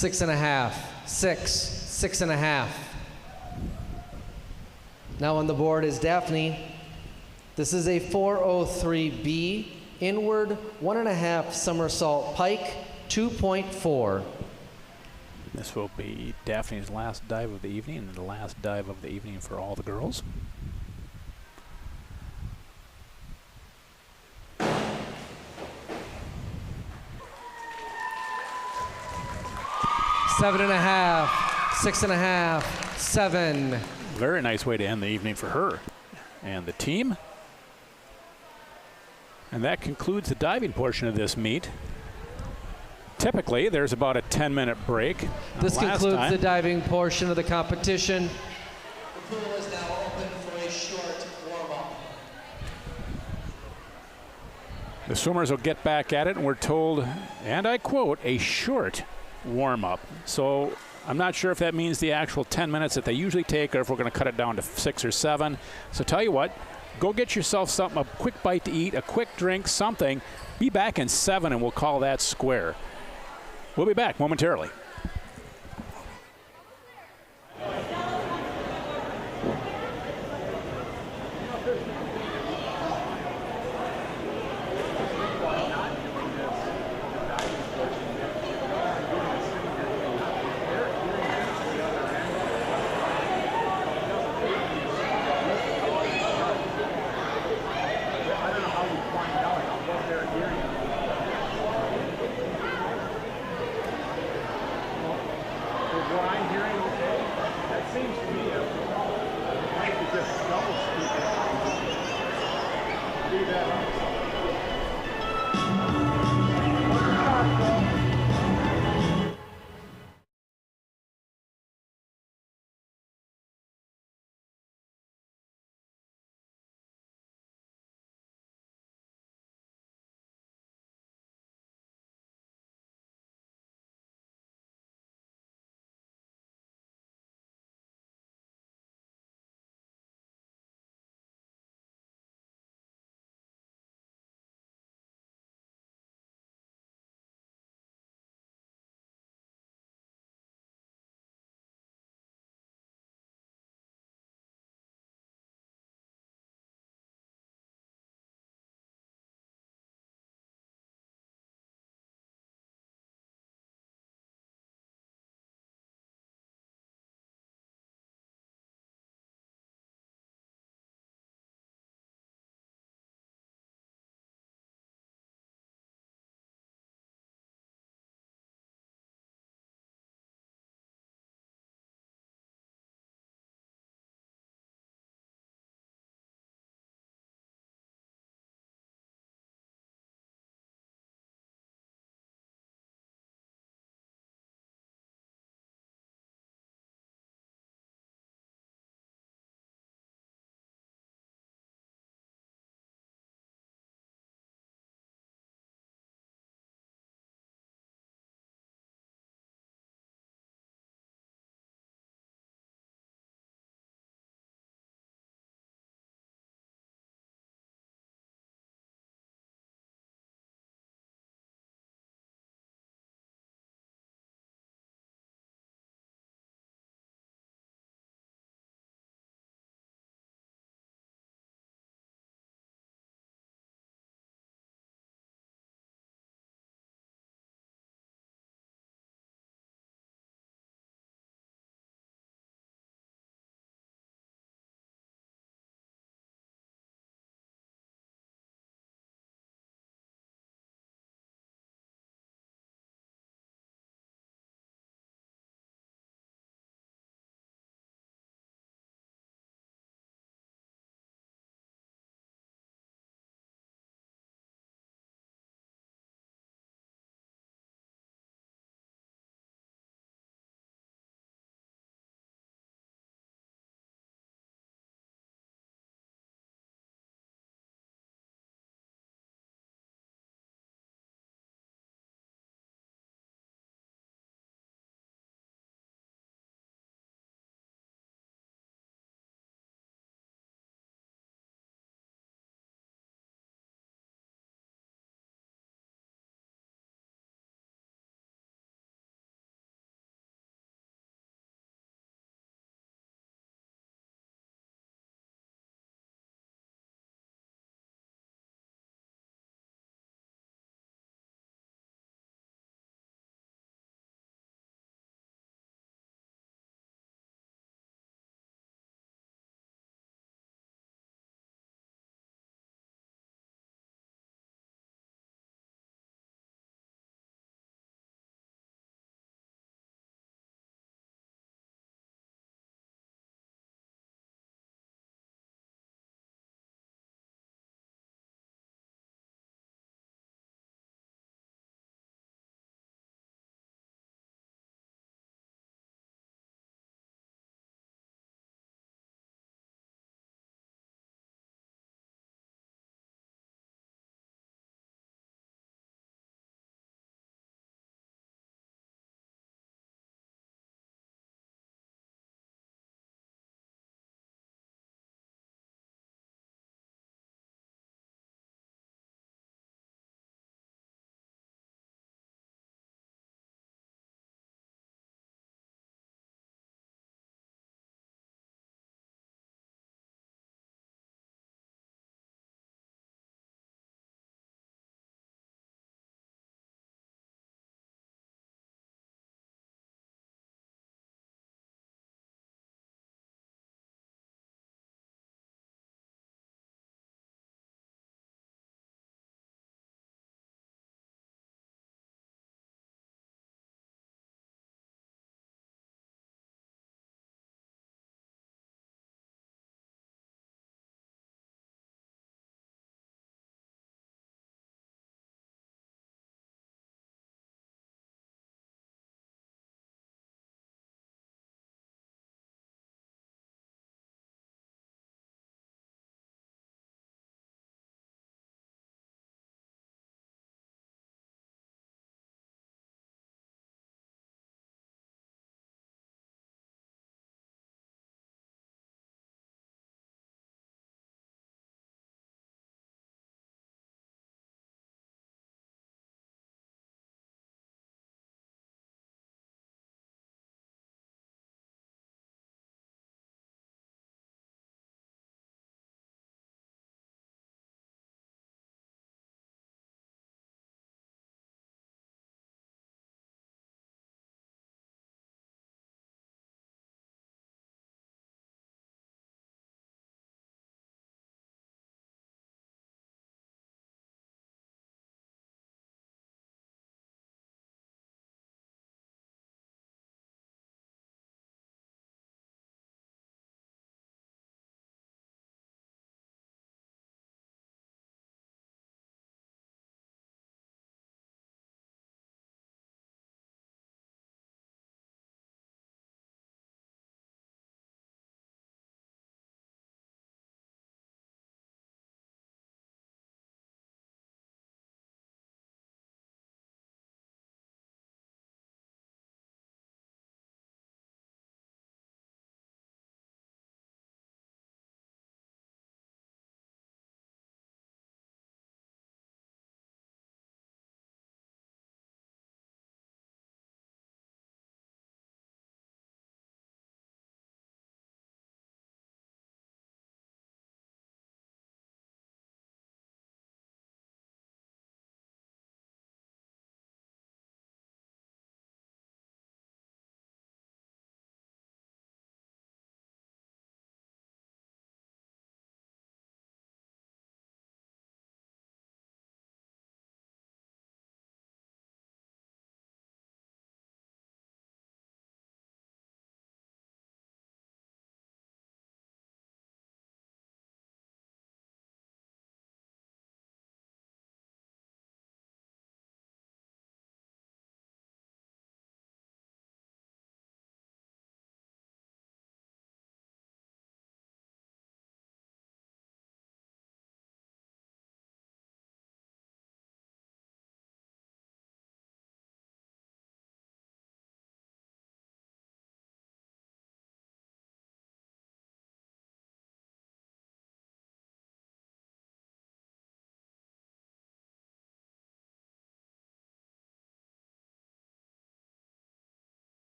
6.5, 6, 6.5. Now on the board is Daphne. This is a 403B, inward 1.5 somersault pike, 2.4. This will be Daphne's last dive of the evening and the last dive of the evening for all the girls. Seven and a half, 6.5, 7. Very nice way to end the evening for her and the team. And that concludes the diving portion of this meet. Typically, there's about a 10-minute break. This concludes the diving portion of the competition. The pool is now open for a short warm-up. The swimmers will get back at it, and we're told, and I quote, a short warm-up. So I'm not sure if that means the actual 10 minutes that they usually take or if we're going to cut it down to 6 or 7. So tell you what, go get yourself something, a quick bite to eat, a quick drink, something. Be back in 7 and we'll call that square. We'll be back momentarily.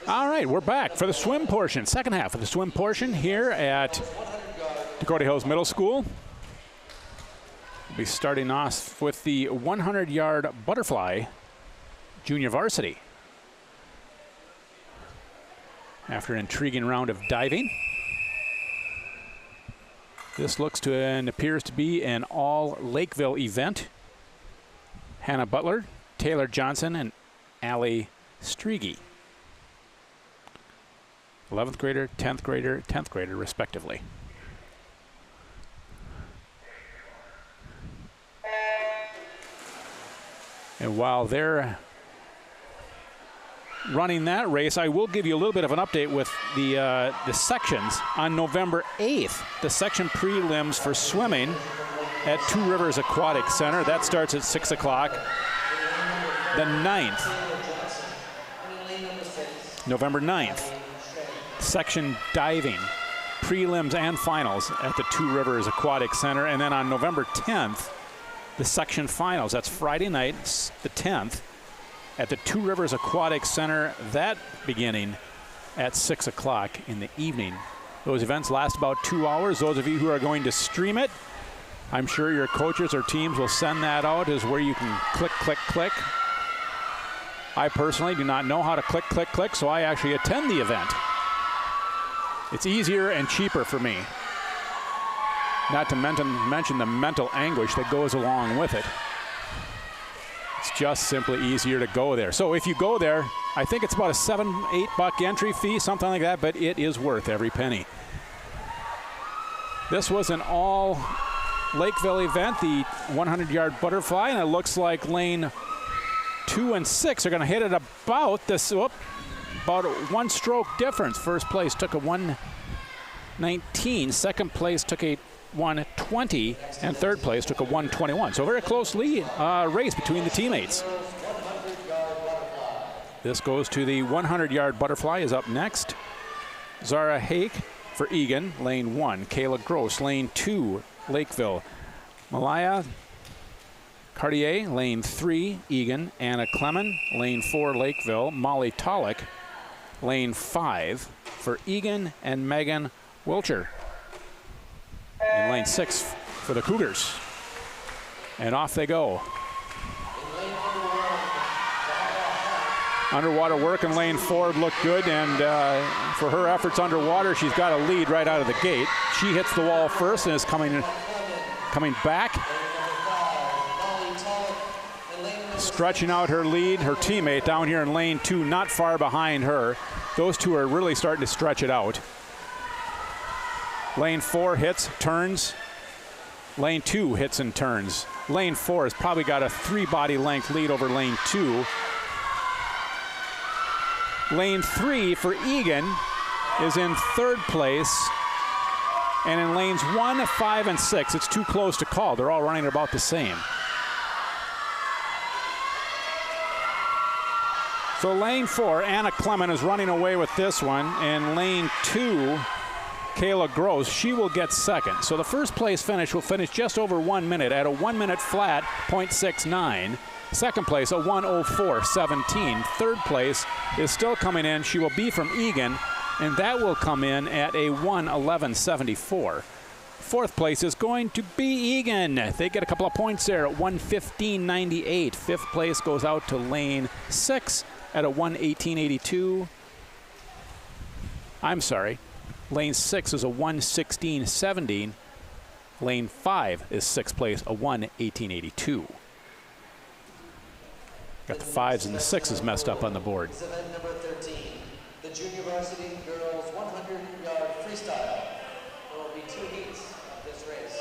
All right, we're back for the swim portion, second half of the swim portion here at Dakota Hills Middle School. We'll be starting off with the 100-yard butterfly junior varsity. After an intriguing round of diving, this looks to and appears to be an all Lakeville event. Hannah Butler, Taylor Johnson, and Allie Strigi. 11th grader, 10th grader, 10th grader, respectively. And while they're running that race, I will give you a little bit of an update with the sections. On November 8th, the section prelims for swimming at Two Rivers Aquatic Center. That starts at 6 o'clock. The 9th, November 9th, section diving, prelims and finals at the Two Rivers Aquatic Center. And then on November 10th, the section finals. That's Friday night, the 10th, at the Two Rivers Aquatic Center, that beginning at 6 o'clock in the evening. Those events last about 2 hours. Those of you who are going to stream it, I'm sure your coaches or teams will send that out as where you can click, click, click. I personally do not know how to click, click, click, so I actually attend the event. It's easier and cheaper for me. Not to mention the mental anguish that goes along with it. It's just simply easier to go there. So if you go there, I think it's about a $7-8 entry fee, something like that, but it is worth every penny. This was an all Lakeville event, the 100-yard butterfly, and it looks like lane 2 and 6 are going to hit it about this, about a 1-stroke difference. First place took a 1:19. Second place took a 1:20, and third place took a 1:21. So a very close race between the teammates. This goes to the 100-yard butterfly is up next. Zara Hake for Eagan, lane 1. Kayla Gross, lane 2, Lakeville. Malaya Cartier, lane 3, Eagan. Anna Clement, lane 4, Lakeville. Molly Tolick, lane 5 for Eagan, and Megan Wilcher in lane 6 for the Cougars. And off they go. Underwater work in lane 4 looked good, and for her efforts underwater, she's got a lead right out of the gate. She hits the wall first and is coming back. Stretching out her lead, her teammate down here in lane 2, not far behind her. Those two are really starting to stretch it out. Lane 4 hits, turns. Lane 2 hits and turns. Lane 4 has probably got a 3-body length lead over lane 2. Lane 3 for Eagan is in third place. And in lanes 1, 5, and 6, it's too close to call. They're all running about the same. So lane 4, Anna Clement is running away with this one. And lane 2, Kayla Gross, she will get second. So the first place finish will finish just over 1 minute at a 1 minute flat, 0.69. Second place, a 1:04.17. Third place is still coming in. She will be from Eagan, and that will come in at a 1:11.74. Fourth place is going to be Eagan. They get a couple of points there at 1:15.98. Fifth place goes out to lane 6 at a 1:18.82. I'm sorry. Lane 6 is a 1:16.17. Lane 5 is sixth place, a 1:18.82. Got the 5s and the 6s messed up on the board. Event number 13, the junior varsity girls 100-yard freestyle. There will be 2 heats of this race.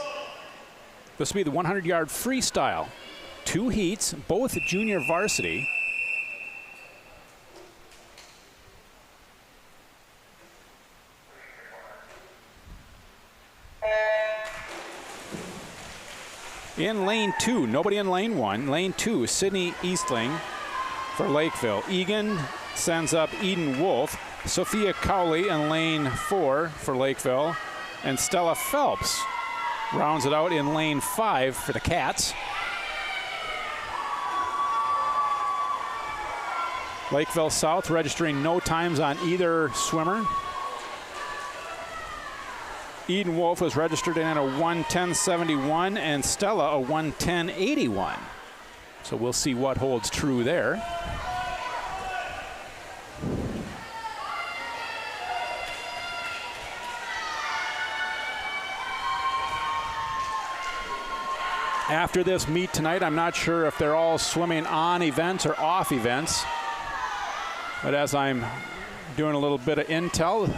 This will be the 100-yard freestyle. 2 heats, both junior varsity. In lane 2, nobody in lane 1. Lane 2, Sydney Eastling for Lakeville. Eagan sends up Eden Wolf. Sophia Cowley in lane 4 for Lakeville. And Stella Phelps rounds it out in lane 5 for the Cats. Lakeville South registering no times on either swimmer. Eden Wolf was registered in a 1:10.71 and Stella a 1:10.81. So we'll see what holds true there. After this meet tonight, I'm not sure if they're all swimming on events or off events. But as I'm doing a little bit of intel,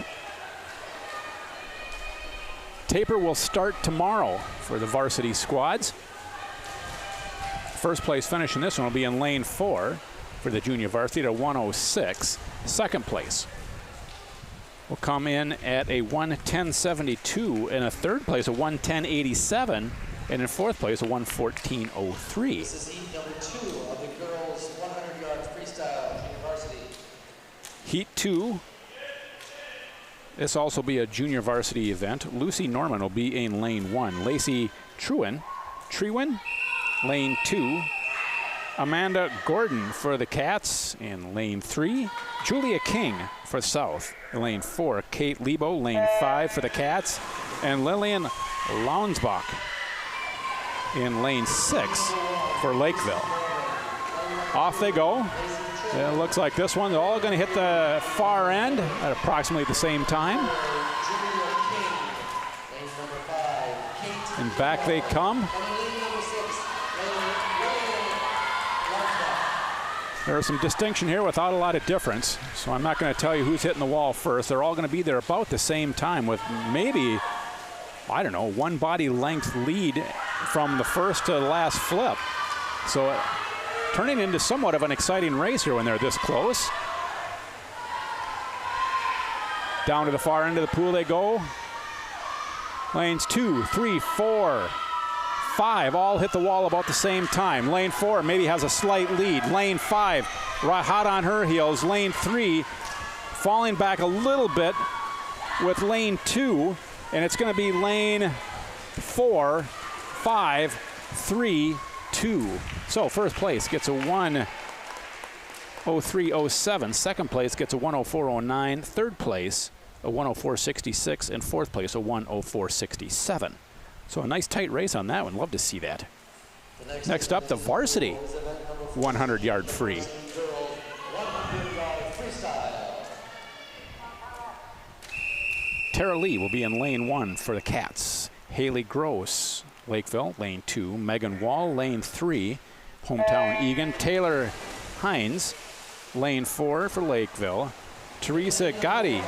taper will start tomorrow for the varsity squads. First place finish in this one will be in lane 4 for the junior varsity at a 1:06. Second place will come in at a 1:10.72, and a third place a 1:10.87, and in fourth place a 1:14.03. This is heat number 2 of the girls 100-yard freestyle junior varsity. Heat 2. This will also be a junior varsity event. Lucy Norman will be in lane 1. Lacey Trewin, lane 2. Amanda Gordon for the Cats in lane 3. Julia King for South in lane 4. Kate Lebo, lane 5 for the Cats. And Lillian Launsbach in lane 6 for Lakeville. Off they go. It looks like this one's all going to hit the far end at approximately the same time. And back they come. There's some distinction here without a lot of difference, so I'm not going to tell you who's hitting the wall first. They're all going to be there about the same time with maybe, I don't know, one body length lead from the first to the last flip. So turning into somewhat of an exciting race here when they're this close. Down to the far end of the pool they go. Lanes 2, 3, 4, 5 all hit the wall about the same time. Lane 4 maybe has a slight lead. Lane 5 hot on her heels. Lane 3 falling back a little bit with lane 2, and it's going to be lane 4, 5, 3, 2. So first place gets a 1:03.07. Second place gets a 1:04.09. Third place a 1:04.66, and fourth place a 1:04.67. So a nice tight race on that one. Love to see that. Next up, the varsity 100-yard free. Tara Lee will be in lane 1 for the Cats. Haley Gross, Lakeville, lane 2. Megan Wall, lane 3. Hometown Eagan. Taylor Hines, lane 4 for Lakeville. Teresa Gotti,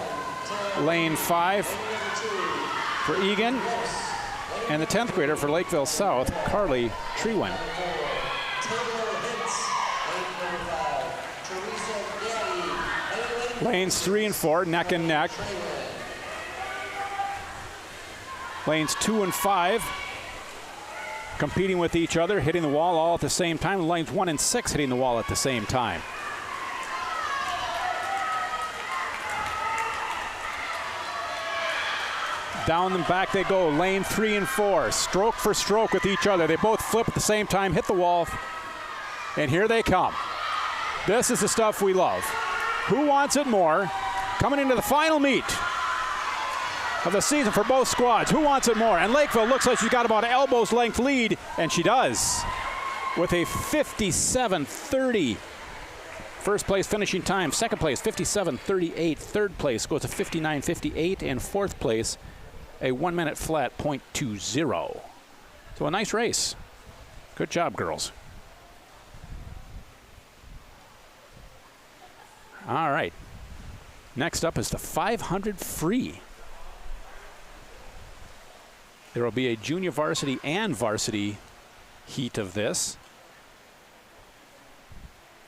lane 5 for Eagan. And the 10th grader for Lakeville South, Carly Trewin. Lanes 3 and 4, neck and neck. Lanes 2 and 5 competing with each other, hitting the wall all at the same time. Lanes 1 and 6 hitting the wall at the same time. Down and back they go. Lane 3 and 4, stroke for stroke with each other. They both flip at the same time, hit the wall, and here they come. This is the stuff we love. Who wants it more? Coming into the final meet of the season for both squads. Who wants it more? And Lakeville looks like she's got about an elbow's length lead, and she does, with a 57.30. First place finishing time. Second place 57.38. Third place goes to 59.58, and fourth place a 1 minute flat .20. So a nice race. Good job, girls. All right. Next up is the 500 free. There will be a junior varsity and varsity heat of this.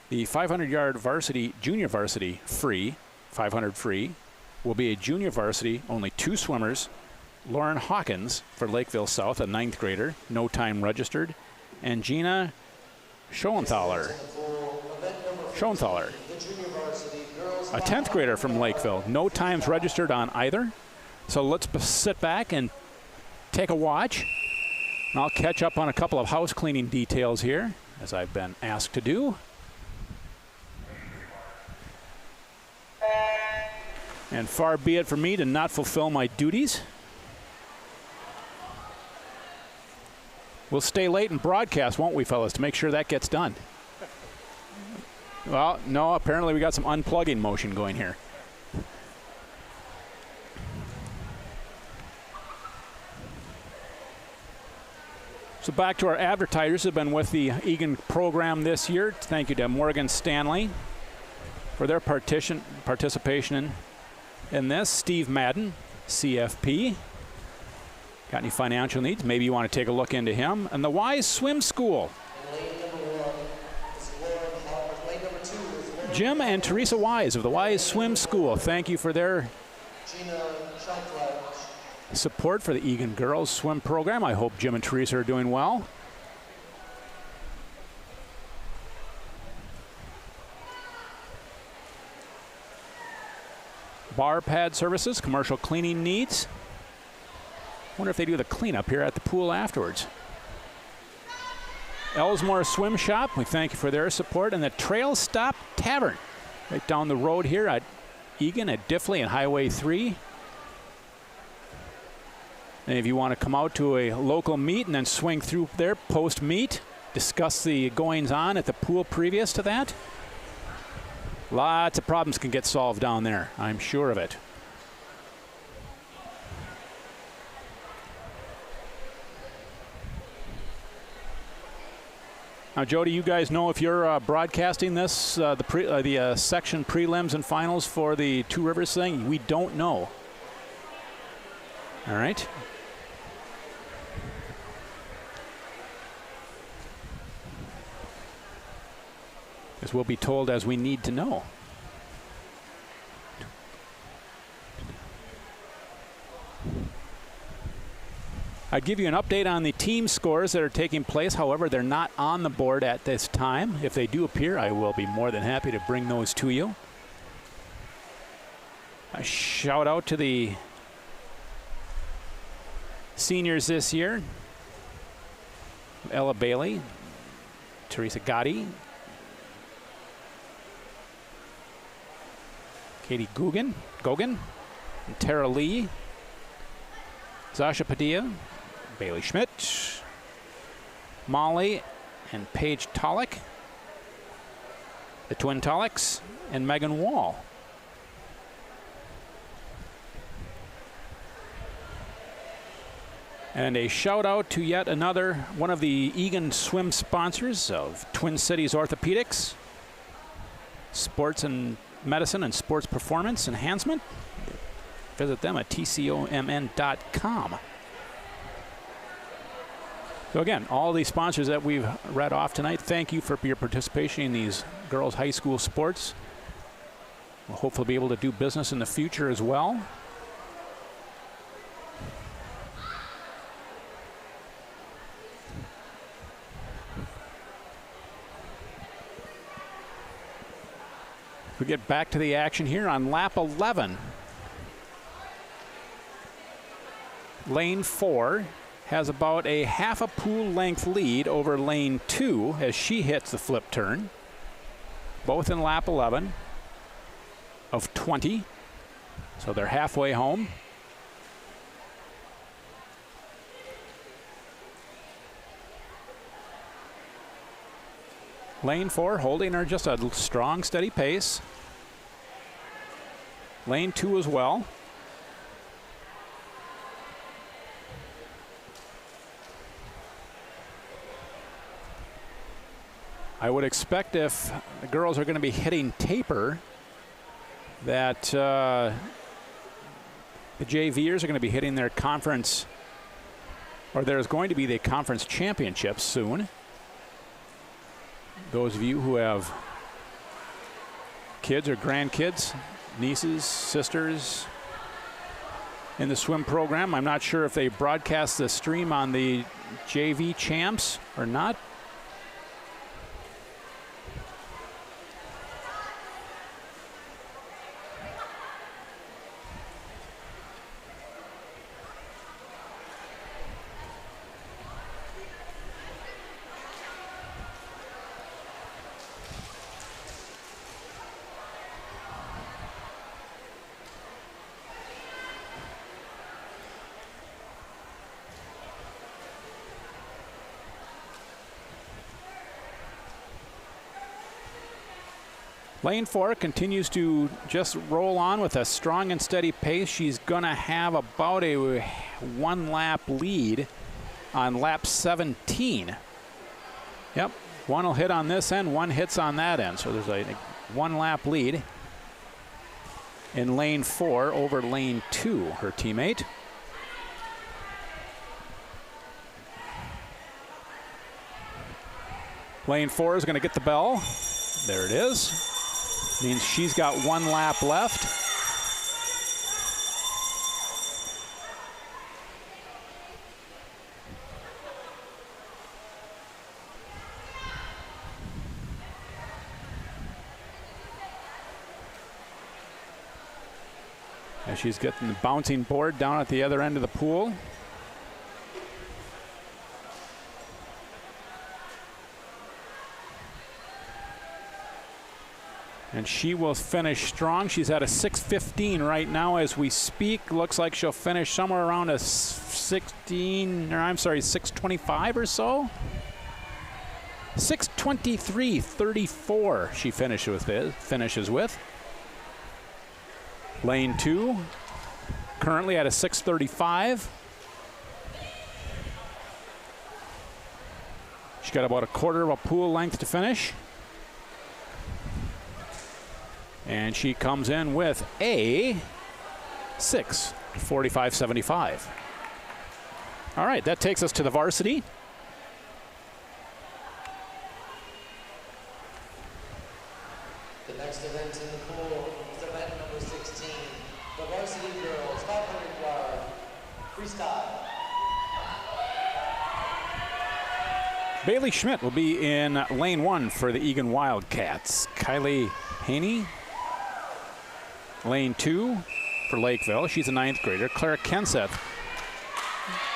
The 500-yard varsity, junior varsity free, 500 free, will be a junior varsity, only 2 swimmers. Lauren Hawkins for Lakeville South, a 9th grader, no time registered, and Gina Schoenthaler, a 10th grader from Lakeville, no times registered on either. So let's sit back and take a watch, and I'll catch up on a couple of house cleaning details here, as I've been asked to do. And far be it from me to not fulfill my duties. We'll stay late and broadcast, won't we, fellas, to make sure that gets done? Well, no, apparently we got some unplugging motion going here. So back to our advertisers who have been with the Eagan program this year. Thank you to Morgan Stanley for their participation in this. Steve Madden, CFP. Got any financial needs? Maybe you want to take a look into him. And the Wise Swim School. Jim and Teresa Wise of the Wise Swim School. Thank you for their support for the Eagan girls swim program. I hope Jim and Teresa are doing well. Bar pad services, commercial cleaning needs. Wonder if they do the cleanup here at the pool afterwards. Ellsmore Swim Shop, we thank you for their support. And the Trail Stop Tavern, right down the road here at Eagan at Diffley and Highway 3. And if you want to come out to a local meet and then swing through there post-meet, discuss the goings-on at the pool previous to that, lots of problems can get solved down there, I'm sure of it. Now, Joe, do you guys know if you're broadcasting this, the section prelims and finals for the Two Rivers thing? We don't know. All right. As we'll be told as we need to know. I'd give you an update on the team scores that are taking place. However, they're not on the board at this time. If they do appear, I will be more than happy to bring those to you. A shout out to the seniors this year. Ella Bailey, Teresa Gotti, Katie Gogan, and Tara Lee, Zasha Padilla, Bailey Schmidt, Molly and Paige Tolick, the Twin Tolicks, and Megan Wall. And a shout out to yet another one of the Eagan swim sponsors of Twin Cities Orthopedics, Sports and Medicine and Sports Performance Enhancement. Visit them at tcomn.com. So again, all these sponsors that we've read off tonight, thank you for your participation in these girls' high school sports. We'll hopefully be able to do business in the future as well. We get back to the action here on lap 11. Lane 4 has about a half a pool length lead over lane 2 as she hits the flip turn. Both in lap 11 of 20. So they're halfway home. Lane 4 holding her just a strong, steady pace. Lane 2 as well. I would expect if the girls are going to be hitting taper that the JVers are going to be hitting their conference, or there's going to be the conference championships soon. Those of you who have kids or grandkids, nieces, sisters in the swim program, I'm not sure if they broadcast the stream on the JV champs or not. Lane 4 continues to just roll on with a strong and steady pace. She's going to have about a 1 lap lead on lap 17. Yep, one will hit on this end, one hits on that end. So there's a 1 lap lead in lane 4 over lane 2, her teammate. Lane 4 is going to get the bell. There it is. Means she's got 1 lap left. As she's getting the bouncing board down at the other end of the pool. And she will finish strong. She's at a 6:15 right now as we speak. Looks like she'll finish somewhere around a 6:25 or so. 6:23.34 she finishes with. Lane 2 currently at a 6:35. She's got about a quarter of a pool length to finish. And she comes in with a 6:45.75. All right, that takes us to the varsity. The next event in the pool is event number 16, the varsity girls 500-yard freestyle. Bailey Schmidt will be in lane 1 for the Eagan Wildcats. Kylie Haney, lane 2 for Lakeville. She's a 9th grader. Clara Kenseth,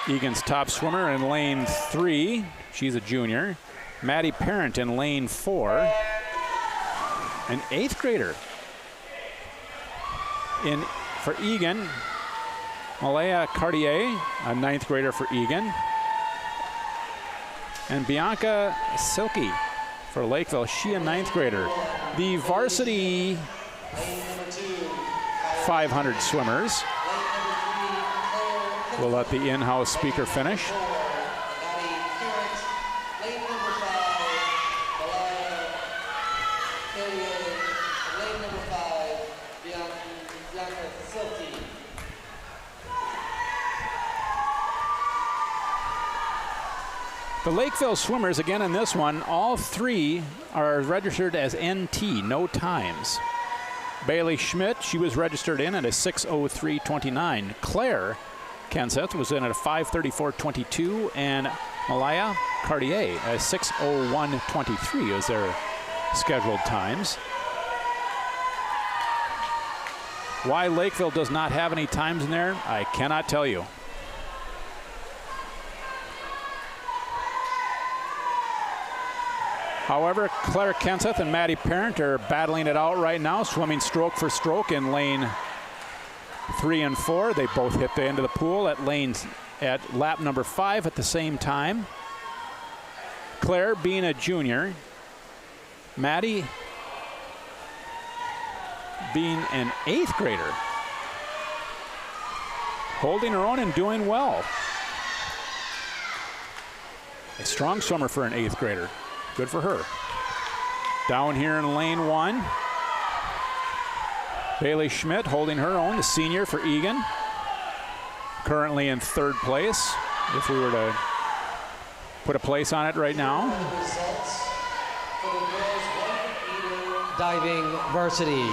Eagan's top swimmer, in lane 3. She's a junior. Maddie Parent in lane 4. An 8th grader. For Eagan, Malaya Cartier, a 9th grader for Eagan. And Bianca Silke for Lakeville. She a 9th grader. The varsity 500 swimmers. We'll let the in-house speaker finish. The Lakeville swimmers, again in this one, all 3 are registered as NT, no times. Bailey Schmidt, she was registered in at a 6:03.29. Claire Kenseth was in at a 5:34.22, and Malaya Cartier at 6:01.23 is their scheduled times. Why Lakeville does not have any times in there, I cannot tell you. However, Claire Kenseth and Maddie Parent are battling it out right now, swimming stroke for stroke in lane 3 and 4. They both hit the end of the pool at lap number 5 at the same time. Claire being a junior, Maddie being an 8th grader, holding her own and doing well. A strong swimmer for an 8th grader. Good for her. Down here in lane 1, Bailey Schmidt holding her own, the senior for Eagan. Currently in 3rd place, if we were to put a place on it right now. Diving varsity.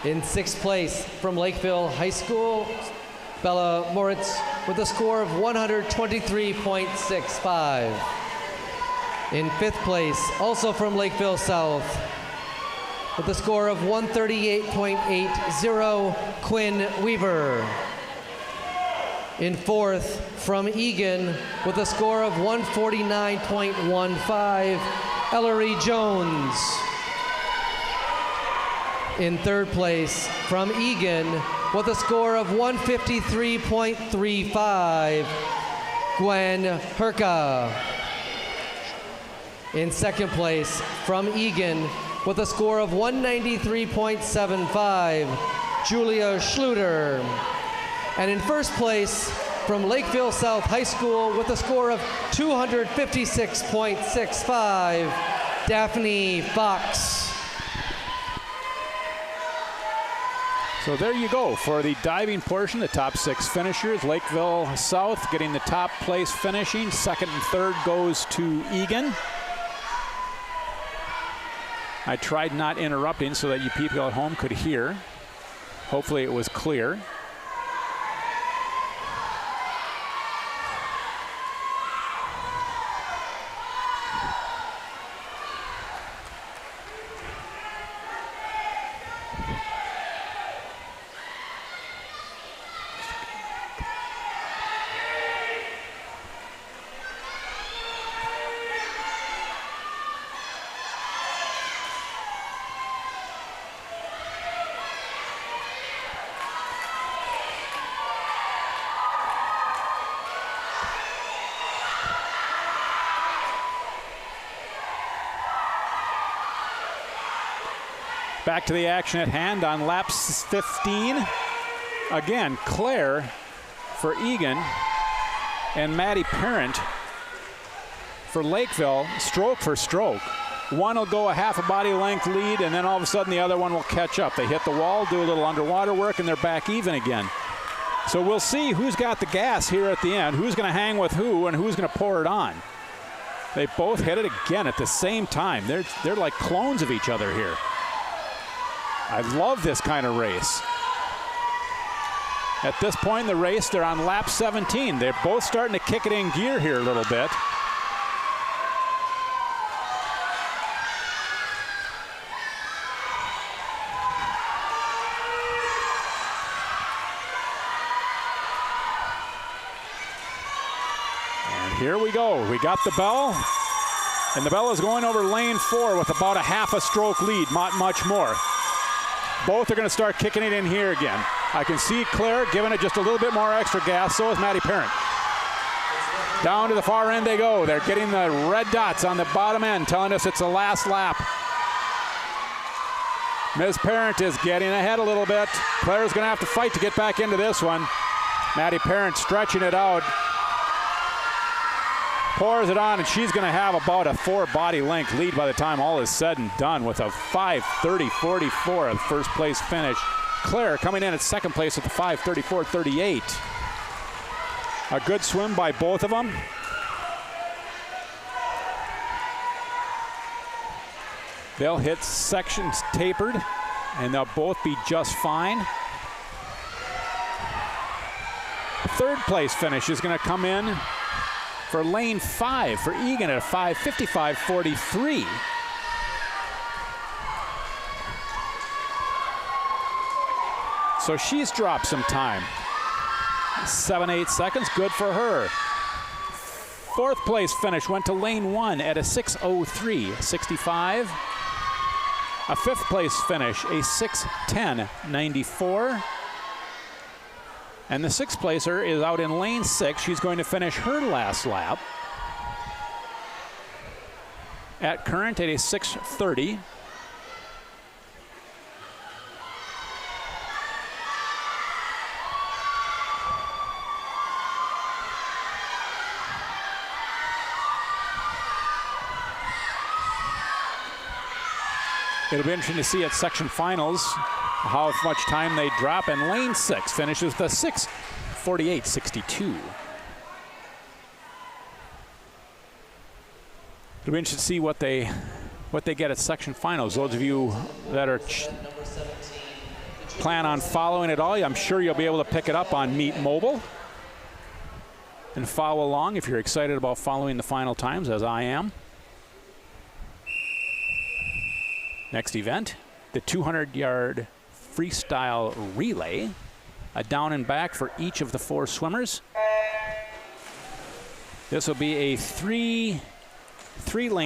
In 6th place from Lakeville High School, Bella Moritz with a score of 123.65. In 5th place, also from Lakeville South, with a score of 138.80, Quinn Weaver. In 4th, from Eagan, with a score of 149.15, Ellery Jones. In 3rd place, from Eagan, with a score of 153.35, Gwen Herka. In 2nd place, from Eagan, with a score of 193.75, Julia Schluter. And in first place, from Lakeville South High School with a score of 256.65, Daphne Fox. So there you go for the diving portion, the top 6 finishers. Lakeville South getting the top place finishing. Second and third goes to Eagan. I tried not interrupting so that you people at home could hear. Hopefully it was clear. Back to the action at hand on lap 15. Again, Claire for Eagan and Maddie Parent for Lakeville, stroke for stroke. One will go a half a body length lead, and then all of a sudden the other one will catch up. They hit the wall, do a little underwater work, and they're back even again. So we'll see who's got the gas here at the end, who's going to hang with who, and who's going to pour it on. They both hit it again at the same time. They're like clones of each other here. I love this kind of race. At this point in the race, they're on lap 17. They're both starting to kick it in gear here a little bit. And here we go. We got the bell. And the bell is going over lane 4 with about a half a stroke lead, not much more. Both are going to start kicking it in here again. I can see Claire giving it just a little bit more extra gas. So is Maddie Parent. Down to the far end they go. They're getting the red dots on the bottom end, telling us it's the last lap. Ms. Parent is getting ahead a little bit. Claire's going to have to fight to get back into this one. Maddie Parent stretching it out. Pours it on, and she's going to have about a 4 body length lead by the time all is said and done with a 5:30.44 of first place finish. Claire coming in at second place at the 5:34.38. A good swim by both of them. They'll hit sections tapered, and they'll both be just fine. Third place finish is going to come in for lane 5 for Eagan at a 5:55.43. So she's dropped some time. 7-8 seconds, good for her. Fourth place finish went to lane 1 at a 6:03.65. A fifth place finish, a 6:10.94. And the sixth placer is out in lane 6. She's going to finish her last lap at current at a 6:30. It'll be interesting to see at section finals how much time they drop, and lane 6 finishes the 6:48.62. It'll be interesting to see what they get at section finals. Those of you that are plan on following it all, I'm sure you'll be able to pick it up on Meet Mobile and follow along if you're excited about following the final times, as I am. Next event, the 200-yard freestyle relay, a down and back for each of the 4 swimmers. This will be a three-lane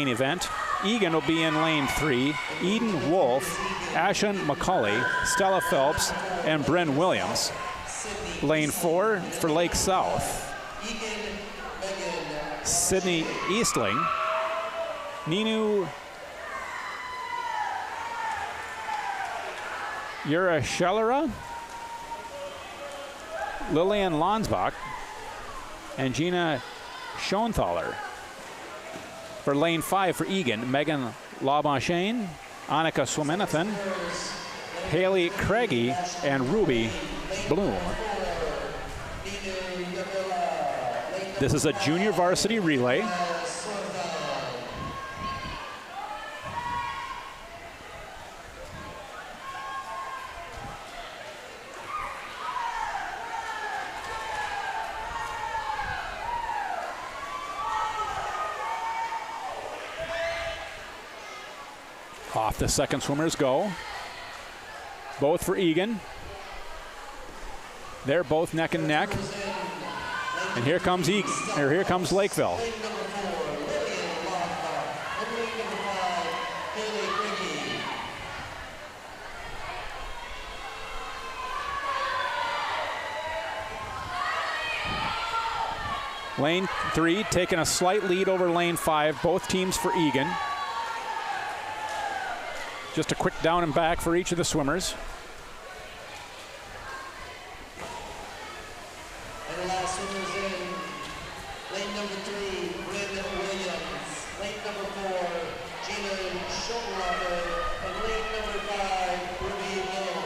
event. Eagan will be in lane 3. Eden Wolf, Ashen McCauley, Stella Phelps, and Bryn Williams. Lane 4 for Lake South. Sydney Eastling, Ninu Yura Schellera, Lillian Lonsbach, and Gina Schoenthaler. For lane 5 for Eagan, Megan Labonchain, Annika Swaminathan, Haley Craigie, and Ruby Bloom. This is a junior varsity relay. Off the second swimmers go. Both for Eagan. They're both neck and neck. And here comes here comes Lakeville. Lane 3 taking a slight lead over lane 5, both teams for Eagan. Just a quick down and back for each of the swimmers. And the last swimmers in, lane number 3, Brenda Williams, lane number 4, Gina Schoenlager, and lane number 5, Ruby Bloom.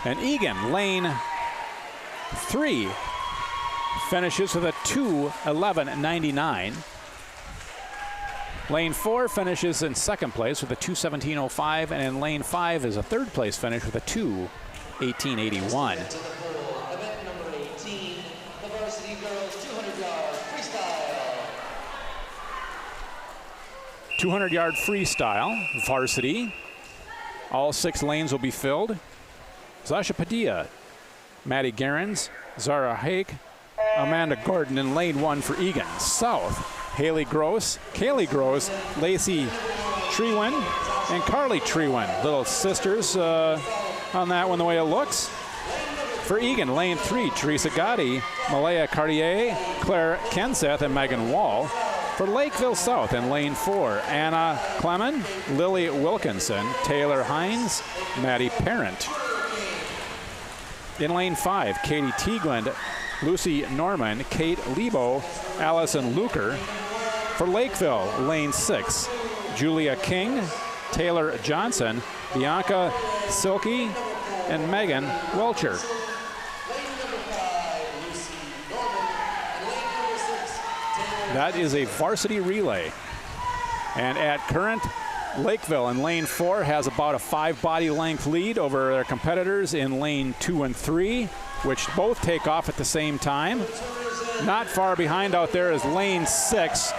And Eagan, lane 3, finishes with a 2:11.99. Lane 4 finishes in second place with a 2:17.05, and in lane 5 is a third place finish with a 2:18.81. Event number 18, the varsity girls 200-yard freestyle. 200-yard freestyle, varsity. All 6 lanes will be filled. Zasha Padilla, Maddie Gerrans, Zara Hake, Amanda Gordon in lane 1 for Eagan. South, Haley Gross, Kaylee Gross, Lacey Trewin, and Carly Trewin. Little sisters on that one, the way it looks. For Eagan, lane 3, Teresa Gotti, Malaya Cartier, Claire Kenseth, and Megan Wall. For Lakeville South in lane 4, Anna Clement, Lily Wilkinson, Taylor Hines, Maddie Parent. In lane 5, Katie Teagland, Lucy Norman, Kate Lebo, Allison Luker. For Lakeville, lane 6, Julia King, Taylor Johnson, Bianca Silke, and Megan Welcher. That is a varsity relay. And at current, Lakeville in lane 4 has about a 5 body length lead over their competitors in lane 2 and 3, which both take off at the same time. Not far behind out there is lane 6,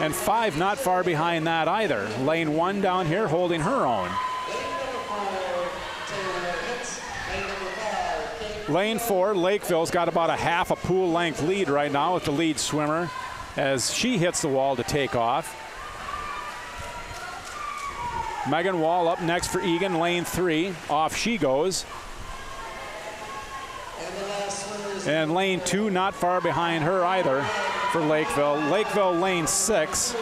and 5 not far behind that either. Lane 1 down here holding her own. Lane 4, Lakeville's got about a half a pool length lead right now with the lead swimmer as she hits the wall to take off. Megan Wall up next for Eagan, lane 3. Off she goes. And lane 2 not far behind her either for Lakeville. Lakeville lane 6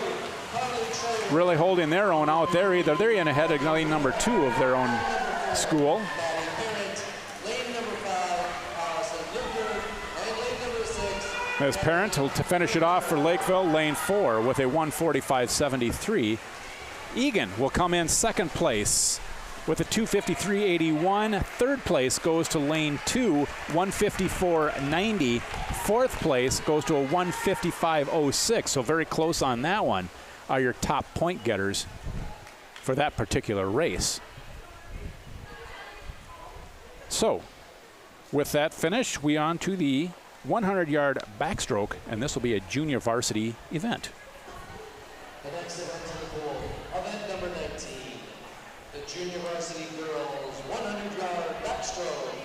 really holding their own out there either. They're in ahead of lane number 2 of their own school. As Parent to finish it off for Lakeville, lane 4 with a 1:45.73. Eagan will come in second place with a 2:53.81. Third place goes to lane 2, 1:54.90. Fourth place goes to a 1:55.06. So very close on that one are your top point getters for that particular race. So with that finish, we on to the 100-yard backstroke, and this will be a junior varsity event. The next event in the pool, event number 19, the junior varsity girls 100-yard backstroke.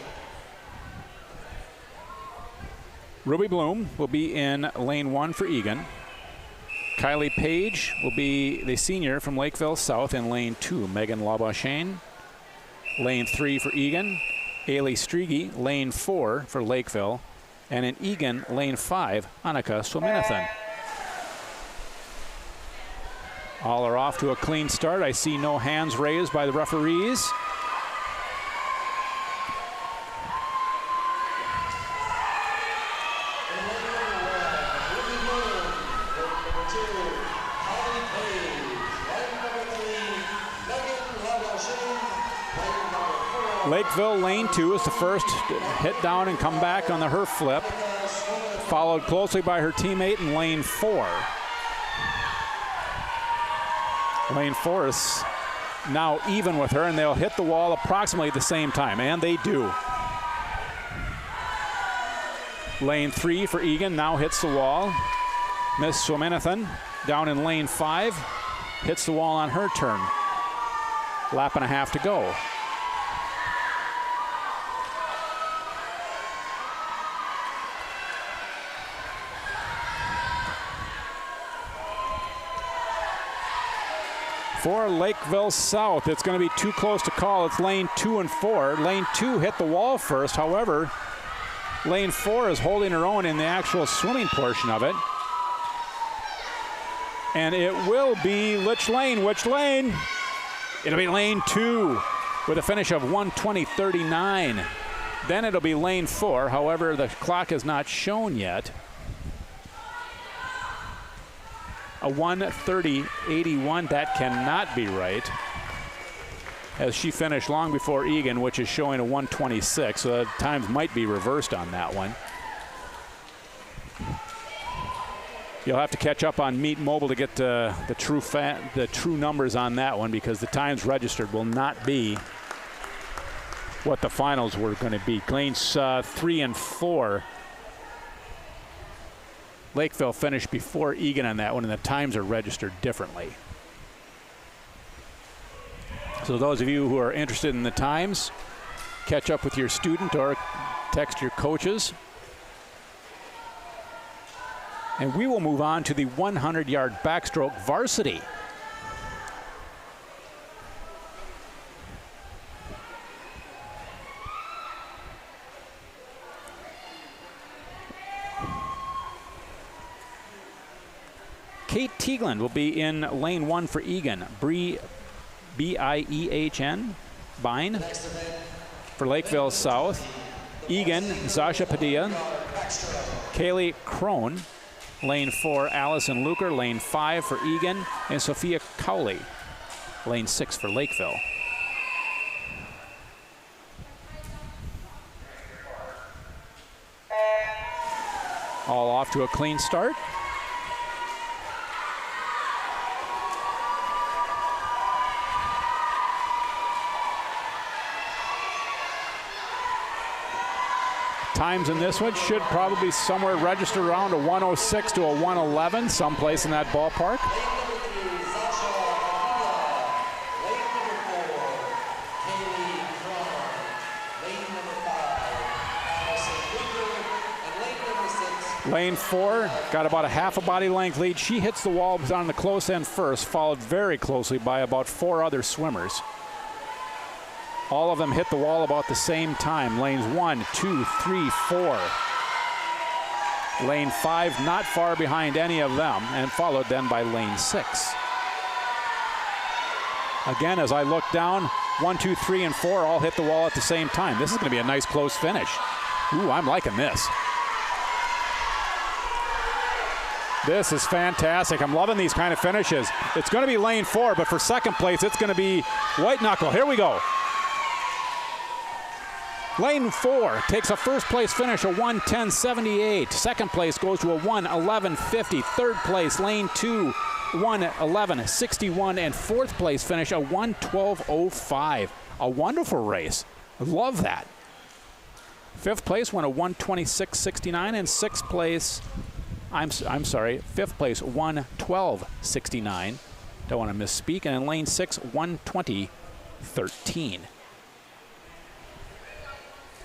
Ruby Bloom will be in lane 1 for Eagan. Kylie Page will be the senior from Lakeville South in lane 2. Megan Labashane. Lane 3 for Eagan. Ailey Strigi, lane 4 for Lakeville. And in Eagan, lane 5, Annika Swaminathan. All are off to a clean start. I see no hands raised by the referees. Lakeville lane 2 is the first hit down and come back on the her flip, followed closely by her teammate in lane 4. Lane 4 is now even with her, and they'll hit the wall approximately at the same time, and they do. Lane 3 for Eagan now hits the wall. Miss Swaminathan down in lane 5 hits the wall on her turn. Lap and a half to go. For Lakeville South, it's going to be too close to call. It's lane 2 and 4. Lane 2 hit the wall first. However, lane 4 is holding her own in the actual swimming portion of it. And it will be which lane? Which lane? It'll be lane 2 with a finish of 1:20.39. Then it'll be lane 4. However, the clock is not shown yet. A 1:30.81, that cannot be right, as she finished long before Eagan, which is showing a 1:26, so the times might be reversed on that one. You'll have to catch up on Meet Mobile to get the true numbers on that one, because the times registered will not be what the finals were going to be. Lanes 3 and 4. Lakeville finished before Eagan on that one, and the times are registered differently. So those of you who are interested in the times, catch up with your student or text your coaches. And we will move on to the 100-yard backstroke varsity. Kate Teagland will be in lane 1 for Eagan. B-I-E-H-N, Bine. For Lakeville South, Eagan, Zasha Padilla. Kaylee Crone, lane 4, Allison Luker. Lane 5 for Eagan. And Sophia Cowley, lane 6 for Lakeville. All off to a clean start. Times in this one should probably somewhere register around a 1:06 to a 1:11, someplace in that ballpark. Lane 4 got about a half a body length lead. She hits the wall on the close end first, followed very closely by about 4 other swimmers. All of them hit the wall about the same time. Lanes 1, 2, 3, 4. Lane 5 not far behind any of them, and followed then by lane 6. Again, as I look down, 1, 2, 3, and 4 all hit the wall at the same time. This is going to be a nice close finish. Ooh, I'm liking this. This is fantastic. I'm loving these kind of finishes. It's going to be lane 4, but for second place, it's going to be White Knuckle. Here we go. Lane 4 takes a first place finish, a 1:10.78. Second place goes to a 1:11.50. Third place, lane 2, 1:11.61. And fourth place finish, a 1:12.05. A wonderful race. I love that. Fifth place went a 1:26.69, and sixth place, fifth place, 1:12.69. Don't want to misspeak. And in lane 6, 1:20.13.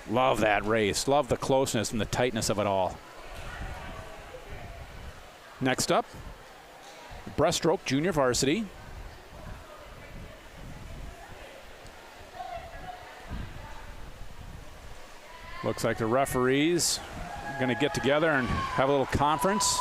Love that race. Love the closeness and the tightness of it all. Next up, breaststroke junior varsity. Looks like the referees are going to get together and have a little conference.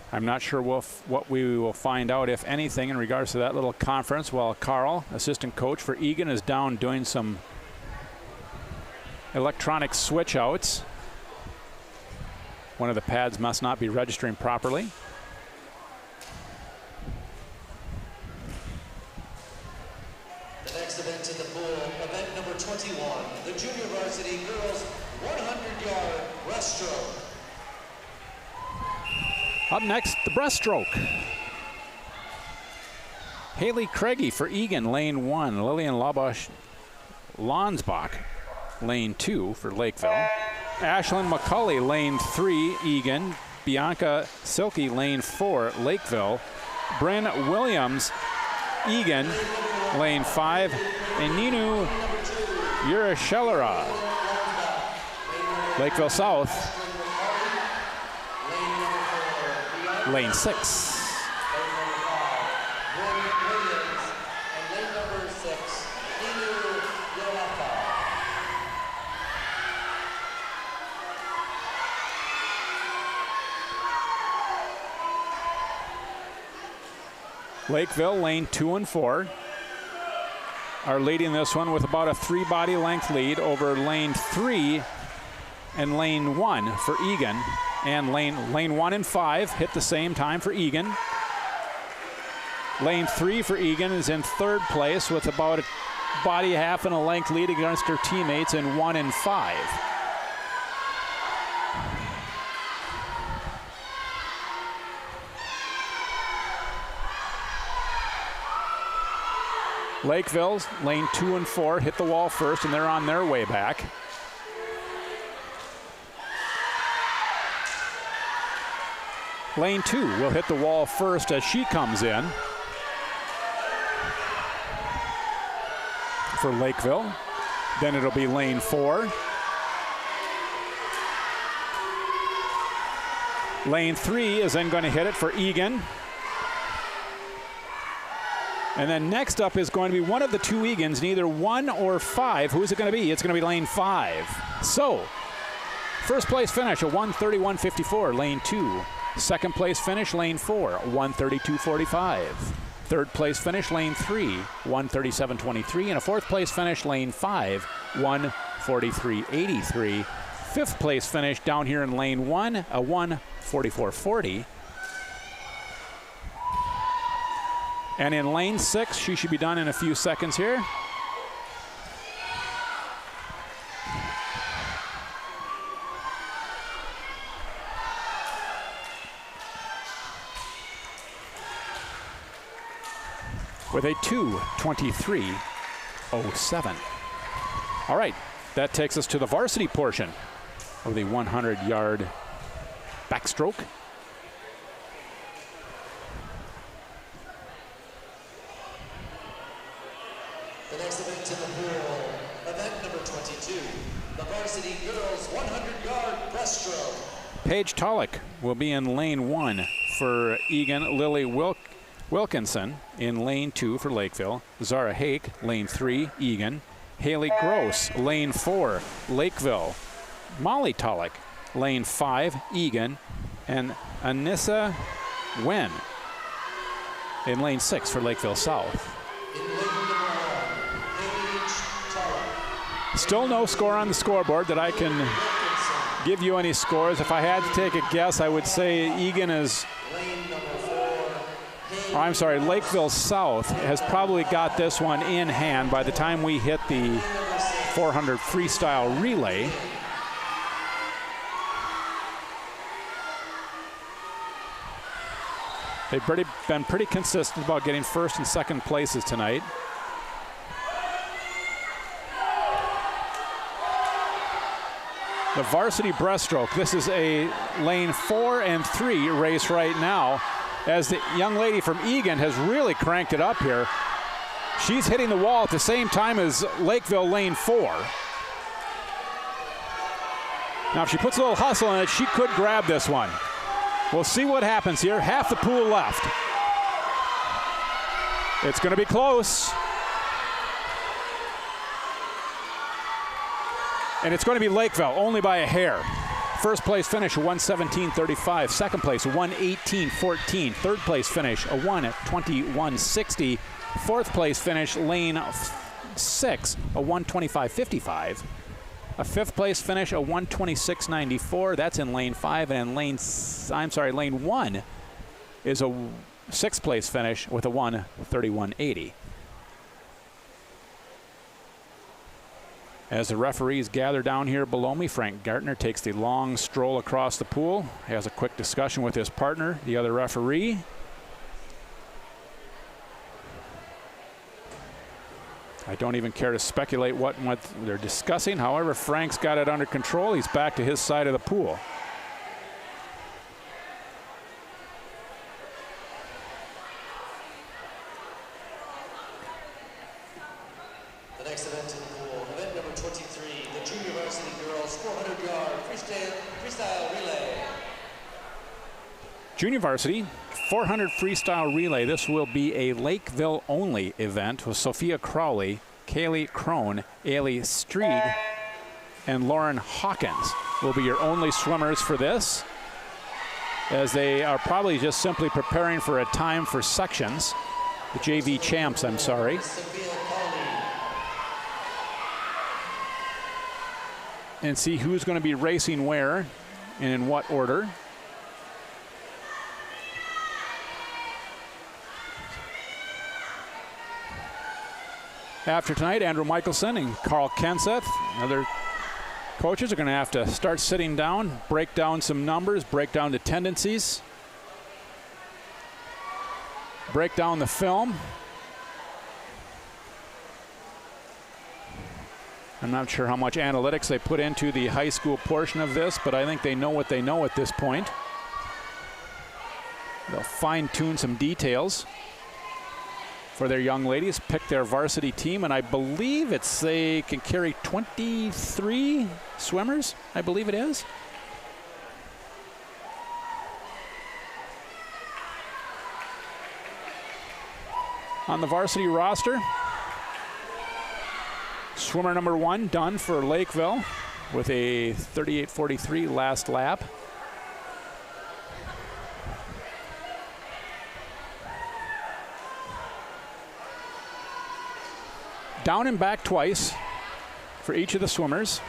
I'm not sure what we will find out, if anything, in regards to that little conference, while Carl, assistant coach for Eagan, is down doing some electronic switch outs. One of the pads must not be registering properly. The next event in the pool, event number 21, the junior varsity girls 100-yard breaststroke. Up next, the breaststroke. Haley Craigie for Eagan, lane 1. Lillian Lonsbach, lane 2 for Lakeville. Ashlyn McCulley, lane 3, Eagan. Bianca Silke, lane 4, Lakeville. Bryn Williams, Eagan, lane 5. And Ninu Urashelera, Lakeville South, lane 6. Lakeville, lane 2 and 4, are leading this one with about a 3 body length lead over lane 3 and lane 1 for Eagan. And lane 1 and 5 hit the same time for Eagan. Lane 3 for Eagan is in 3rd place with about a body, half, and a length lead against her teammates in 1 and 5. Lakeville's lane 2 and 4 hit the wall first, and they're on their way back. Lane 2 will hit the wall first as she comes in for Lakeville. Then it'll be lane 4. Lane 3 is then going to hit it for Eagan. And then next up is going to be one of the 2 Eagans, neither 1 or 5. Who is it going to be? It's going to be lane 5. So, first place finish, a 1:31.54, lane 2. Second place finish, lane 4, 1:32.45. Third place finish, lane 3, 1:37.23. And a fourth place finish, lane 5, 1:43.83. Fifth place finish down here in lane 1, a 1:44.40. And in lane 6, she should be done in a few seconds here. With a 2:23.07. All right, that takes us to the varsity portion of the 100-yard backstroke. The next event in the pool, event number 22, the varsity girls 100-yard breaststroke. Paige Tollick will be in lane 1 for Eagan. Lily Wilkinson in lane 2 for Lakeville. Zara Hake, lane 3, Eagan. Haley Gross, lane 4, Lakeville. Molly Tollick, lane 5, Eagan. And Anissa Wen in lane 6 for Lakeville South. Still no score on the scoreboard that I can give you any scores. If I had to take a guess, I would say Eagan is, I'm sorry, Lakeville South has probably got this one in hand by the time we hit the 400 freestyle relay. They've been pretty consistent about getting first and second places tonight. The varsity breaststroke. This is a lane 4 and 3 race right now, as the young lady from Eagan has really cranked it up here. She's hitting the wall at the same time as Lakeville lane 4. Now, if she puts a little hustle in it, she could grab this one. We'll see what happens here. Half the pool left. It's going to be close. And it's going to be Lakeville, only by a hair. First place finish, a 1:17.35. Second place, a 1:18.14. Third place finish, a 1:21.60. Fourth place finish, lane 6, a 1:25.55. A fifth place finish, a 1:26.94. That's in lane 5. And in lane 1 is a sixth place finish with a 1:31.80. As the referees gather down here below me, Frank Gartner takes the long stroll across the pool, has a quick discussion with his partner, the other referee. I don't even care to speculate what they're discussing. However, Frank's got it under control. He's back to his side of the pool. The next event in the pool, event number 23, the junior varsity girls 400-yard freestyle relay. Junior varsity 400 freestyle relay. This will be a Lakeville only event with Sophia Crowley, Kaylee Crone, Ailey Streed, and Lauren Hawkins will be your only swimmers for this, as they are probably just simply preparing for a time for sections. The JV champs, I'm sorry. And see who's going to be racing where and in what order. After tonight, Andrew Michelson and Carl Kenseth, other coaches, are going to have to start sitting down, break down some numbers, break down the tendencies, break down the film. I'm not sure how much analytics they put into the high school portion of this, but I think they know what they know at this point. They'll fine-tune some details for their young ladies, pick their varsity team, and I believe they can carry 23 swimmers, I believe it is. On the varsity roster, swimmer number 1 done for Lakeville with a 38.43 last lap. Down and back twice for each of the swimmers.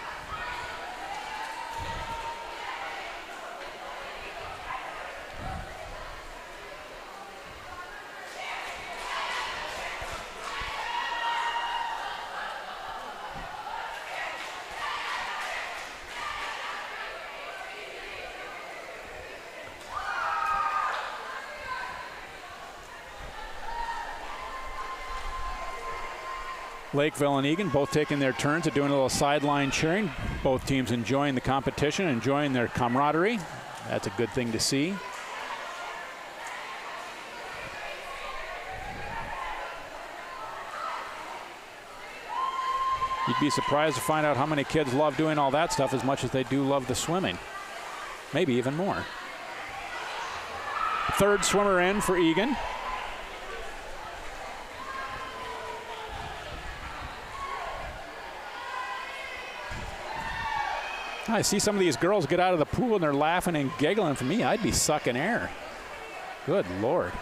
Lakeville and Eagan both taking their turns at doing a little sideline cheering. Both teams enjoying the competition, enjoying their camaraderie. That's a good thing to see. You'd be surprised to find out how many kids love doing all that stuff as much as they do love the swimming. Maybe even more. Third swimmer in for Eagan. I see some of these girls get out of the pool and they're laughing and giggling. For me, I'd be sucking air. Good Lord.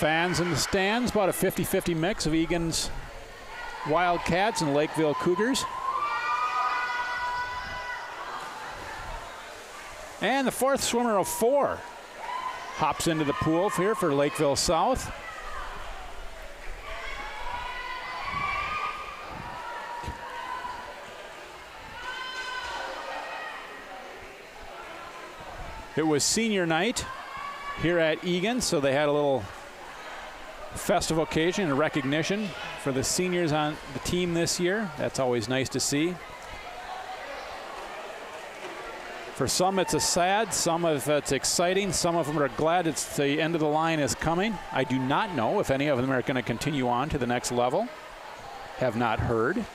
Fans in the stands, about a 50-50 mix of Eagan's Wildcats and Lakeville Cougars. And the fourth swimmer of 4 hops into the pool here for Lakeville South. It was senior night here at Eagan, so they had a little festive occasion and recognition for the seniors on the team this year. That's always nice to see. For some it's a sad, some of it's exciting, some of them are glad it's the end of the line is coming. I do not know if any of them are going to continue on to the next level. Have not heard.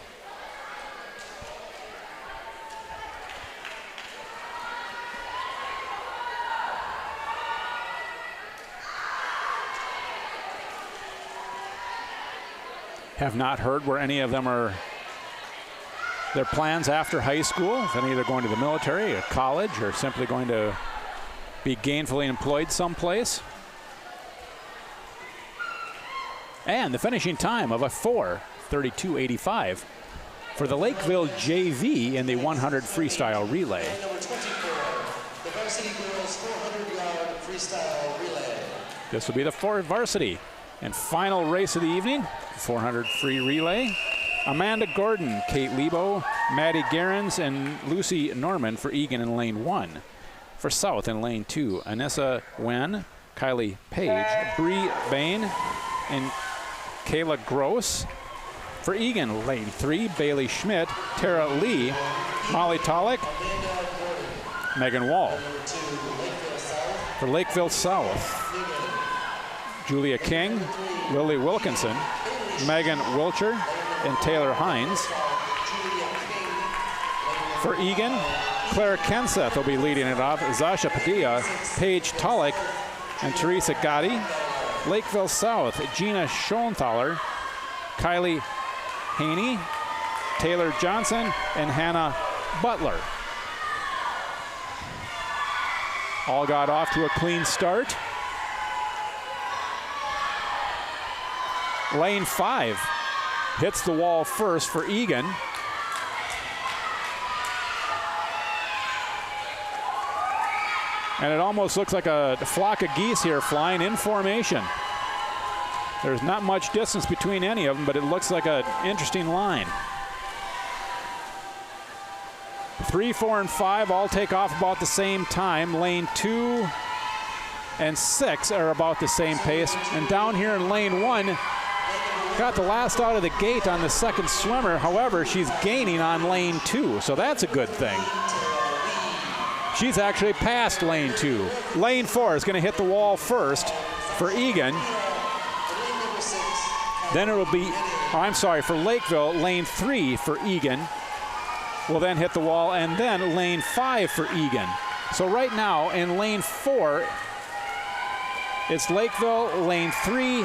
Have not heard where any of them are, their plans after high school, if any of them are going to the military or college or simply going to be gainfully employed someplace. And the finishing time of a 4:32.85 for the Lakeville JV in the 100 freestyle relay. Number 24, the varsity girls 400-yard freestyle relay. This will be the varsity and final race of the evening, 400 free relay. Amanda Gordon, Kate Lebo, Maddie Gerens, and Lucy Norman for Eagan in lane 1. For South in lane 2, Anissa Wen, Kylie Page, Bree Bain, and Kayla Gross. For Eagan, lane 3, Bailey Schmidt, Tara Lee, Molly Tolick, Megan Wall. For Lakeville South, Julia King, Lily Wilkinson, Megan Wilcher, and Taylor Hines. For Eagan, Claire Kenseth will be leading it off. Zasha Padilla, Paige Tolick, and Teresa Gotti. Lakeville South, Gina Schoenthaler, Kylie Haney, Taylor Johnson, and Hannah Butler. All got off to a clean start. Lane 5 hits the wall first for Eagan. And it almost looks like a flock of geese here flying in formation. There's not much distance between any of them, but it looks like an interesting line. 3, 4, and 5 all take off about the same time. Lane 2 and 6 are about the same pace. And down here in lane 1, got the last out of the gate on the second swimmer. However, she's gaining on lane 2, so that's a good thing. She's actually passed lane 2. Lane 4 is going to hit the wall first for Eagan. Then it will be, for Lakeville, lane 3 for Eagan will then hit the wall, and then lane 5 for Eagan. So right now in lane 4, it's Lakeville, lane 3,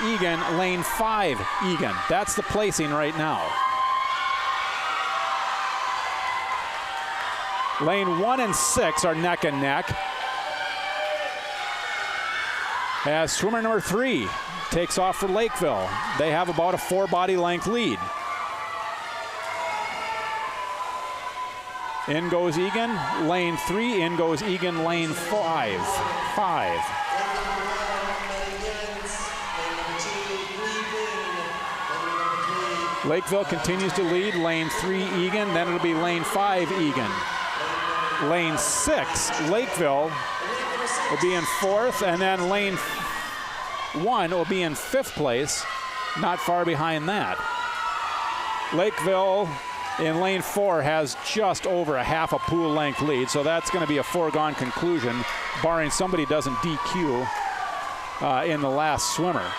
Eagan, lane 5, Eagan. That's the placing right now. Lane 1 and 6 are neck and neck. As swimmer number 3 takes off for Lakeville. They have about a 4 body length lead. In goes Eagan, lane 3. In goes Eagan, lane 5. Lakeville continues to lead, lane 3 Eagan, then it'll be lane 5 Eagan. Lane 6 Lakeville will be in 4th, and then lane 1 will be in 5th place, not far behind that. Lakeville in lane 4 has just over a half a pool length lead, so that's going to be a foregone conclusion, barring somebody doesn't DQ in the last swimmer.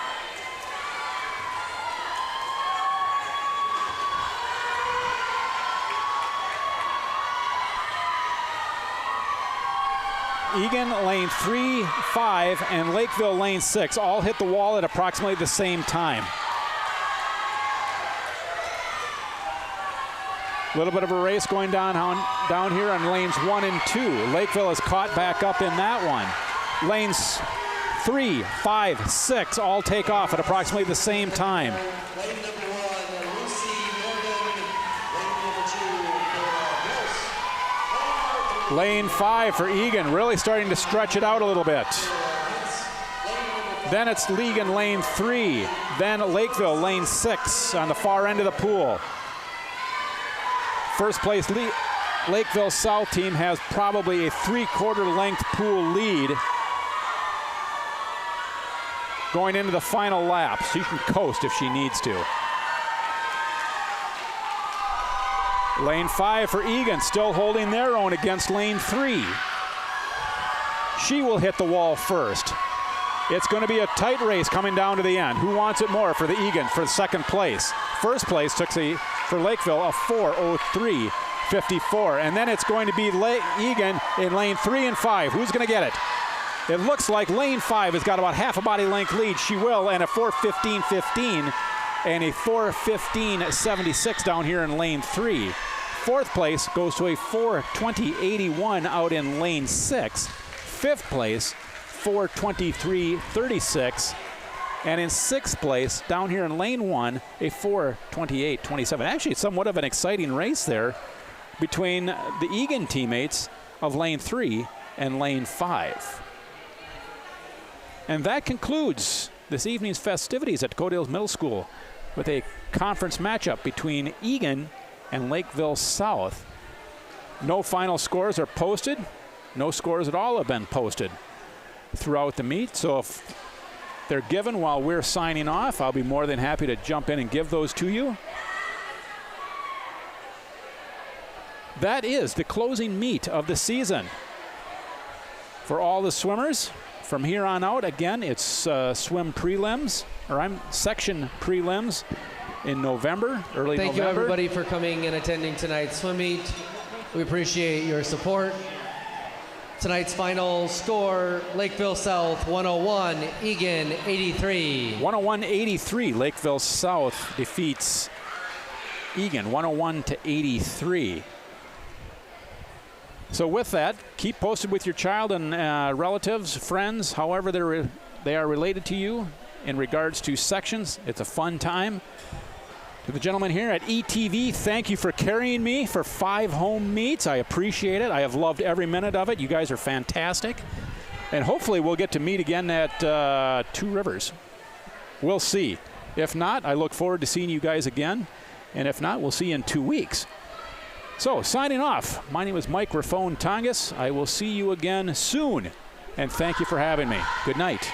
Eagan lane 3, 5, and Lakeville lane 6 all hit the wall at approximately the same time. A little bit of a race going down here on lanes 1 and 2. Lakeville is caught back up in that one. Lanes 3, 5, 6 all take off at approximately the same time. Lane number 1, Lucy Morgan. Lane number 2, Lane 5 for Eagan, really starting to stretch it out a little bit. Then it's Eagan lane 3. Then Lakeville lane 6 on the far end of the pool. First place Lakeville South team has probably a 3/4 length pool lead going into the final lap. She can coast if she needs to. Lane 5 for Eagan, still holding their own against lane 3. She will hit the wall first. It's going to be a tight race coming down to the end. Who wants it more for the Eagan for second place? First place took for Lakeville a 4:03.54, and then it's going to be Eagan in lane 3 and 5. Who's going to get it? It looks like lane 5 has got about half a body length lead. She will, and a 4:15.15 and a 4:15.76 down here in lane 3. Fourth place goes to a 4:20.81 out in lane 6. Fifth place, 4:23.36. And in sixth place, down here in lane 1, a 4:28.27. Actually, somewhat of an exciting race there between the Eagan teammates of lane 3 and lane 5. And that concludes this evening's festivities at Codales Middle School with a conference matchup between Eagan and Lakeville South. No final scores are posted. No scores at all have been posted throughout the meet. So if they're given while we're signing off, I'll be more than happy to jump in and give those to you. That is the closing meet of the season for all the swimmers. From here on out, again, it's swim prelims, or section prelims in November, early November. Thank you, everybody, for coming and attending tonight's swim meet. We appreciate your support. Tonight's final score, Lakeville South 101, Eagan 83. 101-83, Lakeville South defeats Eagan 101-83. So with that, keep posted with your child and relatives, friends, however they are related to you in regards to sections. It's a fun time. To the gentlemen here at ETV, thank you for carrying me for 5 home meets. I appreciate it. I have loved every minute of it. You guys are fantastic. And hopefully we'll get to meet again at Two Rivers. We'll see. If not, I look forward to seeing you guys again. And if not, we'll see you in 2 weeks. So, signing off, my name is Mike Raffone Tongas. I will see you again soon. And thank you for having me. Good night.